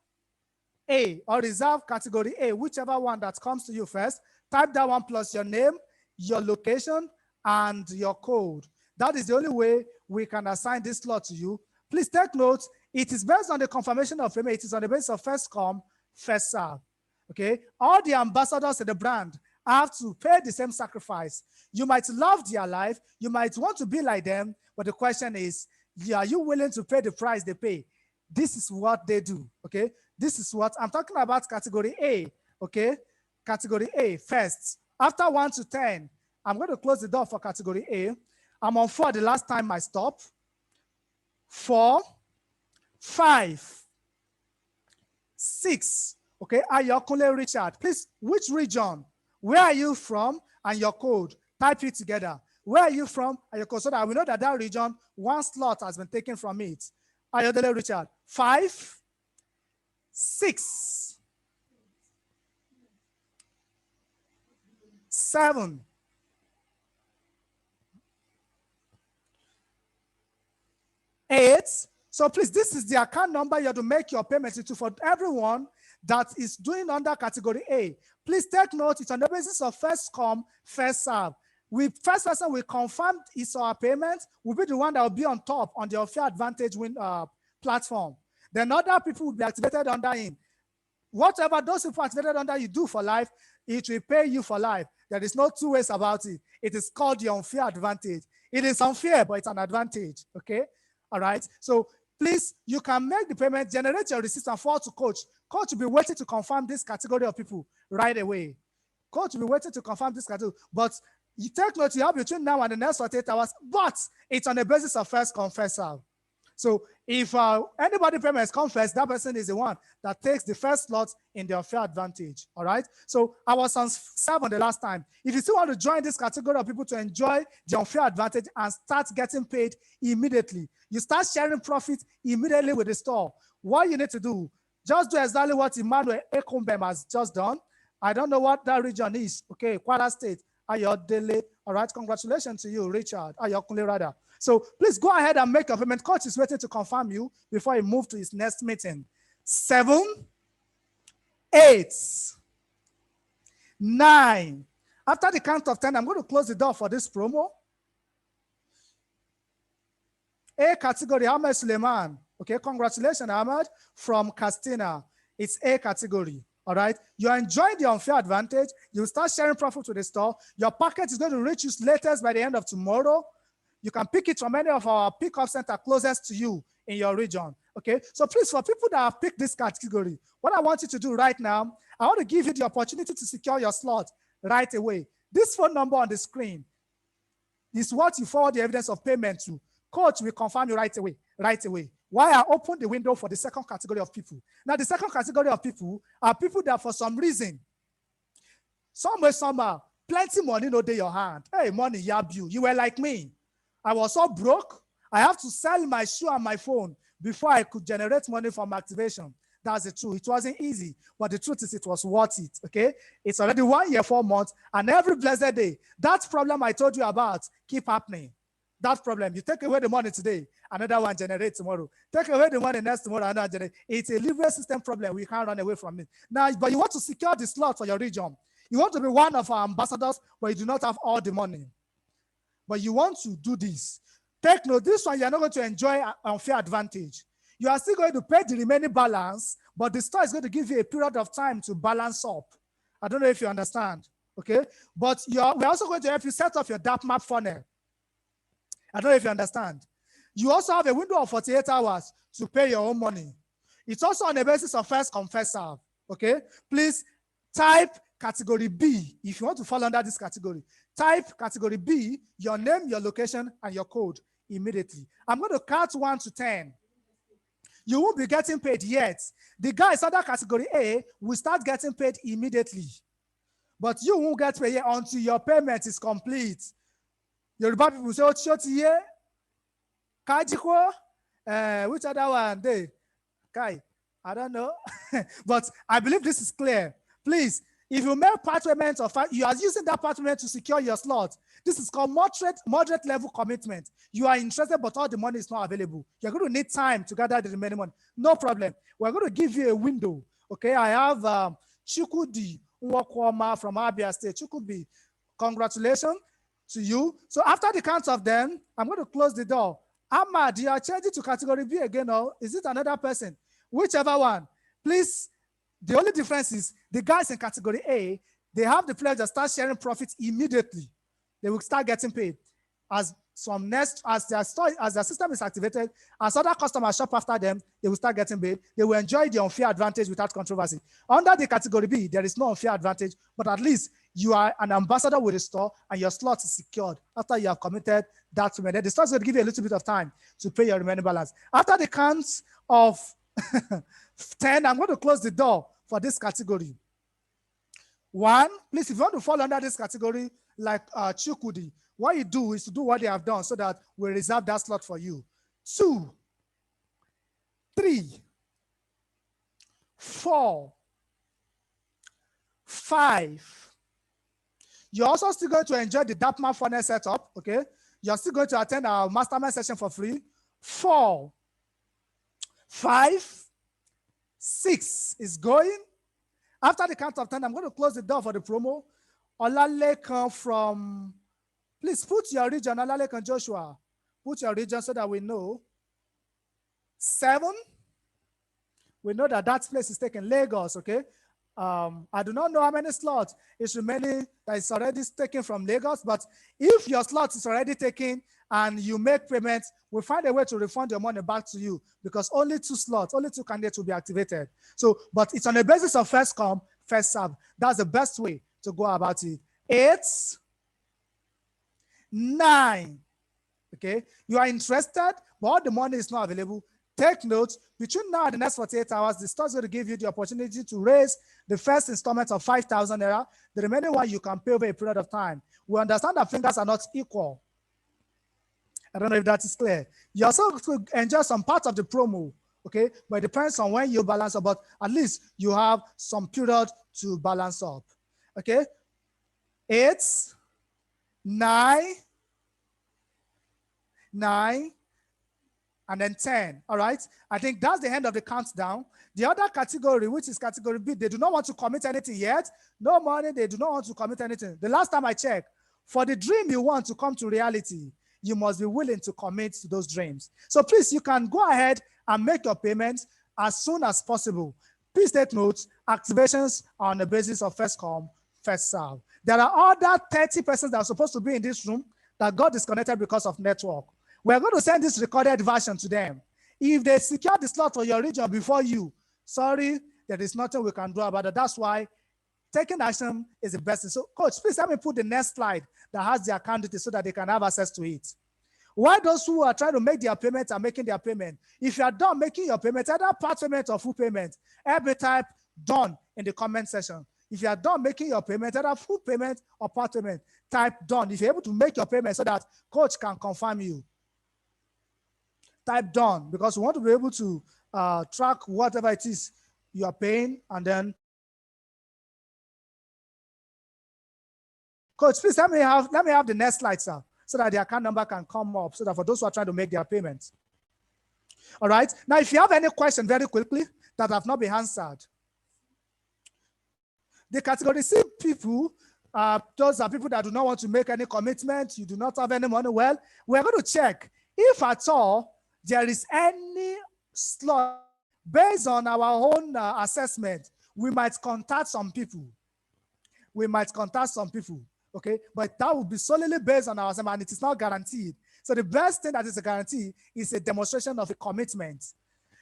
A or reserve category A, whichever one that comes to you first. Type that one plus your name, your location, and your code. That is the only way we can assign this slot to you. Please take note, it is based on the confirmation of payment. It is on the basis of first come, first serve. Okay? All the ambassadors in the brand have to pay the same sacrifice. You might love their life, you might want to be like them, but the question is, are you willing to pay the price they pay? This is what they do, okay? This is what I'm talking about, category A, okay? Category A first. After 1 to 10, I'm going to close the door for category A. I'm on 4 the last time I stop. 4, 5, 6. Okay, Ayokunle Richard. Please, which region? Where are you from? And your code. Type it together. Where are you from? And your code, so that we know that that region, one slot has been taken from it. Ayodele Richard. 5, 6, 7, 8. So please, this is the account number you have to make your payment into for everyone that is doing under category A. Please take note, it's on the basis of first come, first serve. First person we confirmed is our payment will be the one that will be on top on the unfair advantage platform. Then other people will be activated under him. Whatever those people activated under you do for life, it will pay you for life. There is no 2 ways about it. It is called the unfair advantage. It is unfair, but it's an advantage, okay? All right, so please, you can make the payment, generate your receipt and forward to coach. Coach will be waiting to confirm this category of people right away. Coach will be waiting to confirm this category, but you take note, you have between now and the next 48 hours, but it's on the basis of first come, first serve. So if anybody payments come first, that person is the one that takes the first slot in the unfair advantage. All right. So I was on 7 the last time. If you still want to join this category of people to enjoy the unfair advantage and start getting paid immediately, you start sharing profit immediately with the store. What you need to do, just do exactly what Emmanuel Ekumbem has just done. I don't know what that region is. Okay, Kwara State. Ayodele. All right, congratulations to you, Richard. Ayokunle rather. So please go ahead and make your payment. Coach is waiting to confirm you before he moves to his next meeting. 7, 8, 9. After the count of 10, I'm going to close the door for this promo. A category, Ahmed Suleiman. Okay, congratulations, Ahmed, from Castina. It's A category. All right, you're enjoying the unfair advantage. You start sharing profit with the store. Your packet is going to reach you latest by the end of tomorrow. You can pick it from any of our pickup center closest to you in your region. Okay, so please, for people that have picked this category, what I want you to do right now, I want to give you the opportunity to secure your slot right away. This phone number on the screen is what you forward the evidence of payment to. Coach will confirm you right away, Why I open the window for the second category of people. Now, the second category of people are people that for some reason, somehow, plenty money no dey your hand. Hey, money yab you. You were like me. I was so broke. I have to sell my shoe and my phone before I could generate money from activation. That's the truth. It wasn't easy, but the truth is it was worth it, okay? It's already 1 year, 4 months, and every blessed day, that problem I told you about keep happening. That problem, you take away the money today, another one generates tomorrow. Take away the money next tomorrow, another generate. It's a leverage system problem. We can't run away from it. Now, but you want to secure the slot for your region. You want to be one of our ambassadors, but you do not have all the money. But you want to do this. Take note, this one, you're not going to enjoy an unfair advantage. You are still going to pay the remaining balance, but the store is going to give you a period of time to balance up. I don't know if you understand, okay? But we're also going to help you set up your DAP map funnel. I don't know if you understand. You also have a window of 48 hours to pay your own money. It's also on the basis of first come, first serve, okay? Please type category B if you want to fall under this category. Type category B, your name, your location, and your code immediately. I'm going to count 1 to 10. You won't be getting paid yet. The guys under category A will start getting paid immediately. But you won't get paid until your payment is complete. Yoruba people say, Ochotiye, Kajiko, which other one? They, Kai, I don't know. But I believe this is clear. Please, if you make part payment of, you are using that part payment to secure your slot. This is called moderate level commitment. You are interested, but all the money is not available. You're going to need time to gather the remaining money. No problem. We're going to give you a window. Okay, I have Chukudi Nwakwoma from Abia State. Chukudi, congratulations to you. So after the count of them, I'm going to close the door. Ahmad, you are changing to category B again, or is it another person? Whichever one. Please, the only difference is the guys in category A, they have the pleasure to start sharing profits immediately. They will start getting paid. As their system is activated, as other customers shop after them, they will start getting paid. They will enjoy the unfair advantage without controversy. Under the category B, there is no unfair advantage, but at least you are an ambassador with a store and your slot is secured after you have committed that payment. The store is going to give you a little bit of time to pay your remaining balance. After the count of 10, I'm going to close the door for this category. 1, please, if you want to fall under this category, like Chukudi, what you do is to do what they have done so that we reserve that slot for you. 2, 3, 4, 5. You're also still going to enjoy the DAPMA funnel setup, okay? You're still going to attend our mastermind session for free. 4, 5, 6 is going. After the count of 10, I'm going to close the door for the promo. Olalekan from, please put your region, Olalekan Joshua. Put your region so that we know. 7, we know that place is taken, Lagos, okay? I do not know how many slots is remaining that is already taken from Lagos, but if your slot is already taken and you make payments, we'll find a way to refund your money back to you because only 2 slots, only 2 candidates will be activated. So, but it's on the basis of first come, first serve. That's the best way to go about it. 8, 9, Okay, you are interested, but all the money is not available. Take note, between now and the next 48 hours, the store is going to give you the opportunity to raise the first installment of 5,000 naira. The remaining one you can pay over a period of time. We understand that fingers are not equal. I don't know if that is clear. You also could enjoy some part of the promo, okay? But it depends on when you balance up, but at least you have some period to balance up, okay? 8, 9, and then 10, all right? I think that's the end of the countdown. The other category, which is category B, they do not want to commit anything yet. No money, they do not want to commit anything. The last time I checked, for the dream you want to come to reality, you must be willing to commit to those dreams. So please, you can go ahead and make your payments as soon as possible. Please take note, activations are on the basis of first come, first serve. There are other 30 persons that are supposed to be in this room that got disconnected because of network. We're going to send this recorded version to them. If they secure the slot for your region before you, sorry, there is nothing we can do about it. That's why taking action is the best. So, Coach, please let me put the next slide that has their candidate so that they can have access to it. Why those who are trying to make their payment are making their payment? If you are done making your payment, either part payment or full payment, every type done in the comment section. If you are done making your payment, either full payment or part payment, type done. If you're able to make your payment so that Coach can confirm you, type done, because we want to be able to track whatever it is you are paying. And then, Coach, please let me have the next slide, sir, so that the account number can come up, so that for those who are trying to make their payments. All right. Now, if you have any question very quickly that have not been answered, the category C people, those are people that do not want to make any commitment. You do not have any money. Well, we're going to check if at all there is any slot based on our own assessment. We might contact some people. Okay, but that will be solely based on our assessment, and it is not guaranteed. So the best thing that is a guarantee is a demonstration of a commitment.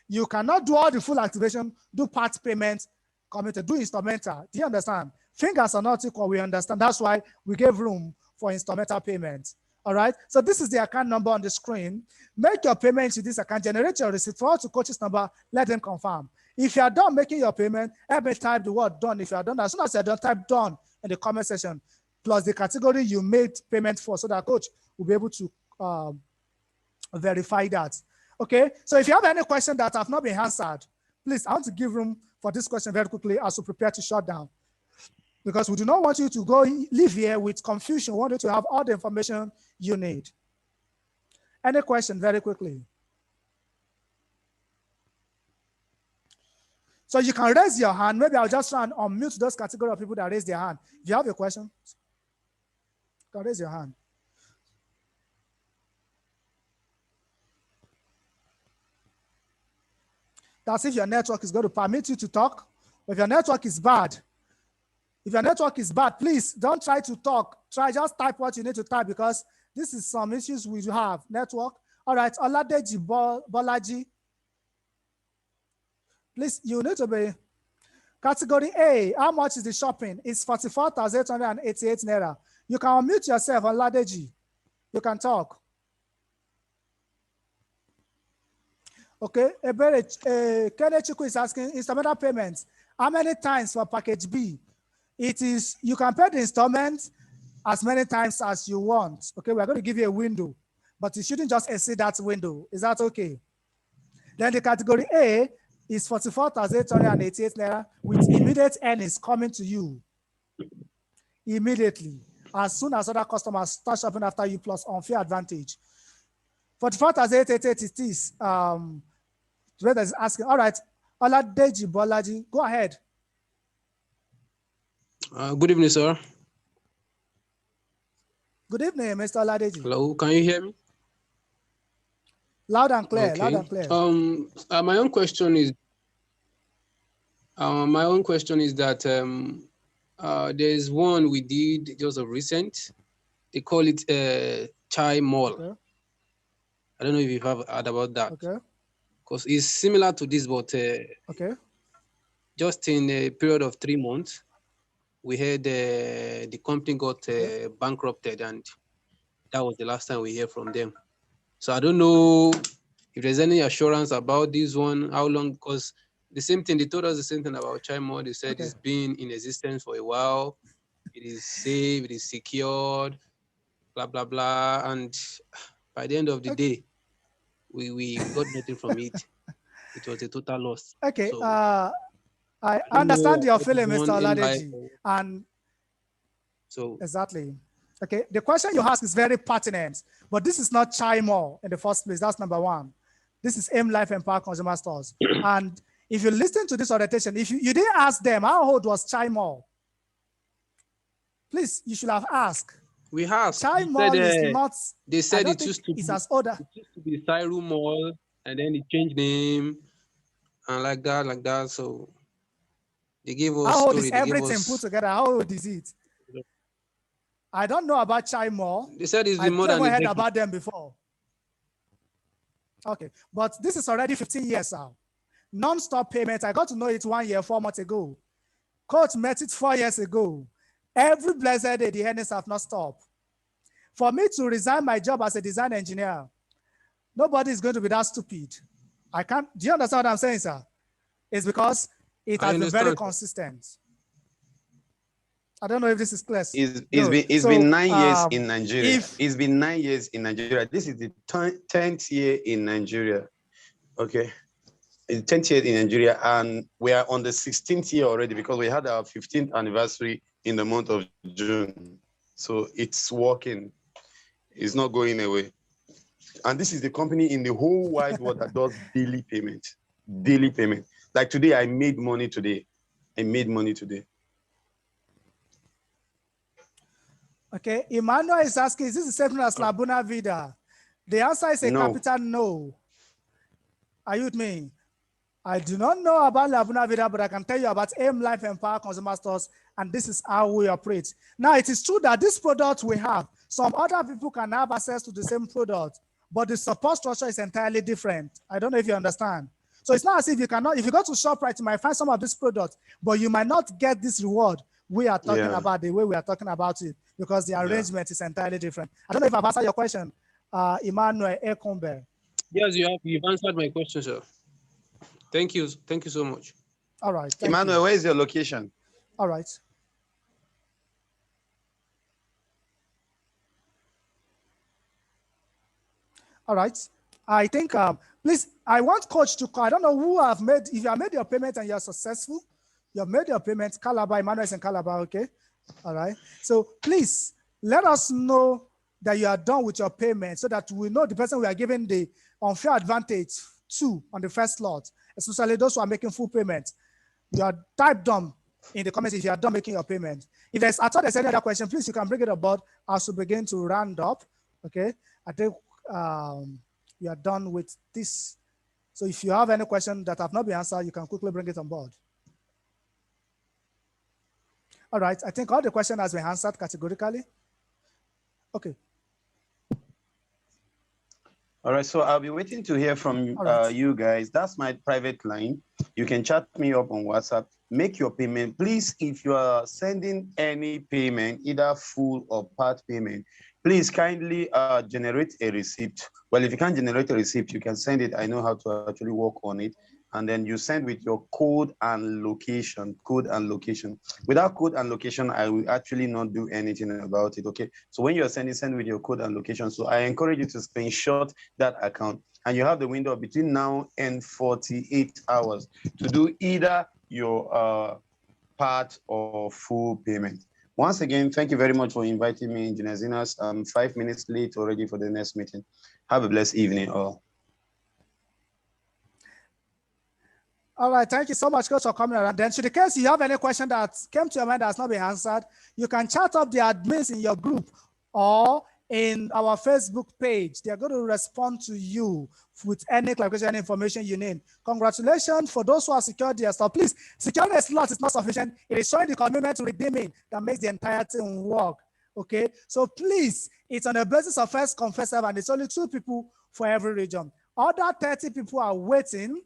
You cannot do all the full activation, do part payment, committed, do instrumental. Do you understand? Fingers are not equal, we understand. That's why we gave room for instrumental payments. All right, so this is the account number on the screen. Make your payment to this account, generate your receipt, forward to Coach's number, let them confirm. If you are done making your payment, help me type the word done. If you are done, as soon as you are done, type done in the comment section, plus the category you made payment for, so that Coach will be able to verify that. Okay, so if you have any question that have not been answered, please, I want to give room for this question very quickly as we prepare to shut down, because we do not want you to go leave here with confusion. We want you to have all the information you need. Any question very quickly? So you can raise your hand. Maybe I'll just try and unmute those category of people that raise their hand. If you have a question, you can raise your hand. That's if your network is going to permit you to talk. But if your network is bad, please don't try to talk. Just type what you need to type, because this is some issues we have. Network. All right, Oladeji Bolaji. Please, you need to be category A. How much is the shopping? It's 44,888 naira. You can unmute yourself, Oladeji. You can talk. Okay, Kenechiku is asking instrumental payments. How many times for package B? It is, you can pay the installment as many times as you want. Okay, we're going to give you a window, but you shouldn't just exceed that window. Is that okay? Then the category A is 44,888 naira with immediate earnings coming to you immediately, as soon as other customers start shopping after you, plus unfair advantage. 44,888 it is. Trader is asking, all right, Oladeji Bolaji, go ahead. Good evening, sir. Good evening, Mr. Oladeji. Hello, can you hear me? Loud and clear, okay. Loud and clear. My own question is that there's one we did just of recent. They call it Chai Mall. Okay. I don't know if you've heard about that. Okay. Because it's similar to this, but okay. Just in a period of 3 months, we heard the company got bankrupted, and that was the last time we hear from them. So I don't know if there's any assurance about this one, how long, because the same thing, they told us the same thing about Chimo. They said it's been in existence for a while. It is safe, it is secured, blah, blah, blah. And by the end of the day, we got nothing from it. It was a total loss. Okay. So, I understand your feeling, Mr. AIMLIFE. Oladeji. And so exactly. Okay. The question you ask is very pertinent, but this is not Chimo in the first place. That's number one. This is AIMLIFE Empower Consumer Stores. And if you listen to this orientation, if you didn't ask them how old was Chimo, please, you should have asked. We asked. Chimo is not. They said it used to be. As older. It used to be Cyru Mall, and then it changed name, and like that. So they gave us. How old is everything put together? How old is it? I don't know about Chimo. They said it's been more than a decade. decade. About them before. Okay, but this is already 15 years now. Non-stop payments. I got to know it 1 year, 4 months ago. Coach met it 4 years ago. Every blessed day, the earnings have not stopped. For me to resign my job as a design engineer, nobody is going to be that stupid. I can't. Do you understand what I'm saying, sir? It's because it has been very consistent. I don't know if this is clear. It's been 9 years in Nigeria. It's been 9 years in Nigeria. This is the 10th year in Nigeria. Okay. It's 10th year in Nigeria, and we are on the 16th year already because we had our 15th anniversary in the month of June. So it's working. It's not going away. And this is the company in the whole wide world that does daily payment. Daily payment. Like today, I made money today. Okay, Emmanuel is asking, is this the same as Laguna Vida? The answer is a capital no. Are you with me? I do not know about Laguna Vida, but I can tell you about AIMLIFE Empower Consumer Stores, and this is how we operate. Now, it is true that this product we have, some other people can have access to the same product, but the support structure is entirely different. I don't know if you understand. So it's not as if you cannot, if you go to ShopRite, you might find some of this product, but you might not get this reward we are talking about the way we are talking about it, because the arrangement is entirely different. I don't know if I've answered your question, Emmanuel Ekombe. Yes, you've answered my question, sir. Thank you so much. All right. Emmanuel, where is your location? All right. All right. I think, please, I want Coach to call. I don't know who have made, if you have made your payment and you're successful, you have made your payment, Calabar, Emmanuel is in Calabar, okay? All right. So please, let us know that you are done with your payment so that we know the person we are giving the unfair advantage to on the first slot, especially those who are making full payment. You are type done in the comments if you are done making your payment. If there's any other question, please, you can bring it aboard as we begin to round up, okay? I think we are done with this. So if you have any question that have not been answered, you can quickly bring it on board. All right, I think all the question has been answered categorically. Okay. All right, so I'll be waiting to hear from you guys. That's my private line. You can chat me up on WhatsApp. Make your payment. Please, if you are sending any payment, either full or part payment, please kindly generate a receipt. Well, if you can't generate a receipt, you can send it. I know how to actually work on it. And then you send with your code and location, Without code and location, I will actually not do anything about it, okay? So when you're send with your code and location. So I encourage you to screenshot that account, and you have the window between now and 48 hours to do either your part or full payment. Once again, thank you very much for inviting me, Engineer Zinas. I'm 5 minutes late already for the next meeting. Have a blessed evening, all. All right, thank you so much, Coach, for coming around. Then, to the case you have any question that came to your mind that has not been answered, you can chat up the admins in your group or in our Facebook page. They are going to respond to you with any clarification information you need. Congratulations for those who have secured their slot. Please, securing a slot is not sufficient. It is showing the commitment to redeeming that makes the entire thing work. Okay, so please, it's on the basis of first come, first serve, and it's only 2 people for every region. Other 30 people are waiting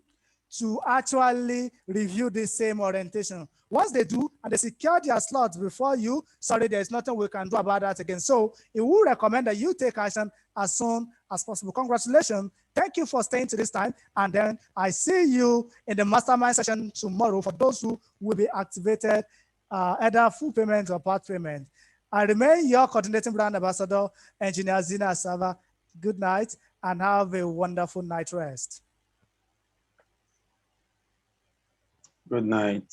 to actually review the same orientation. Once they do, and they secure their slots before you, sorry, there's nothing we can do about that again. So it will recommend that you take action as soon as possible. Congratulations. Thank you for staying to this time. And then I see you in the mastermind session tomorrow for those who will be activated, either full payment or part payment. I remain your coordinating brand ambassador, Engineer Zina Asava. Good night and have a wonderful night rest. Good night.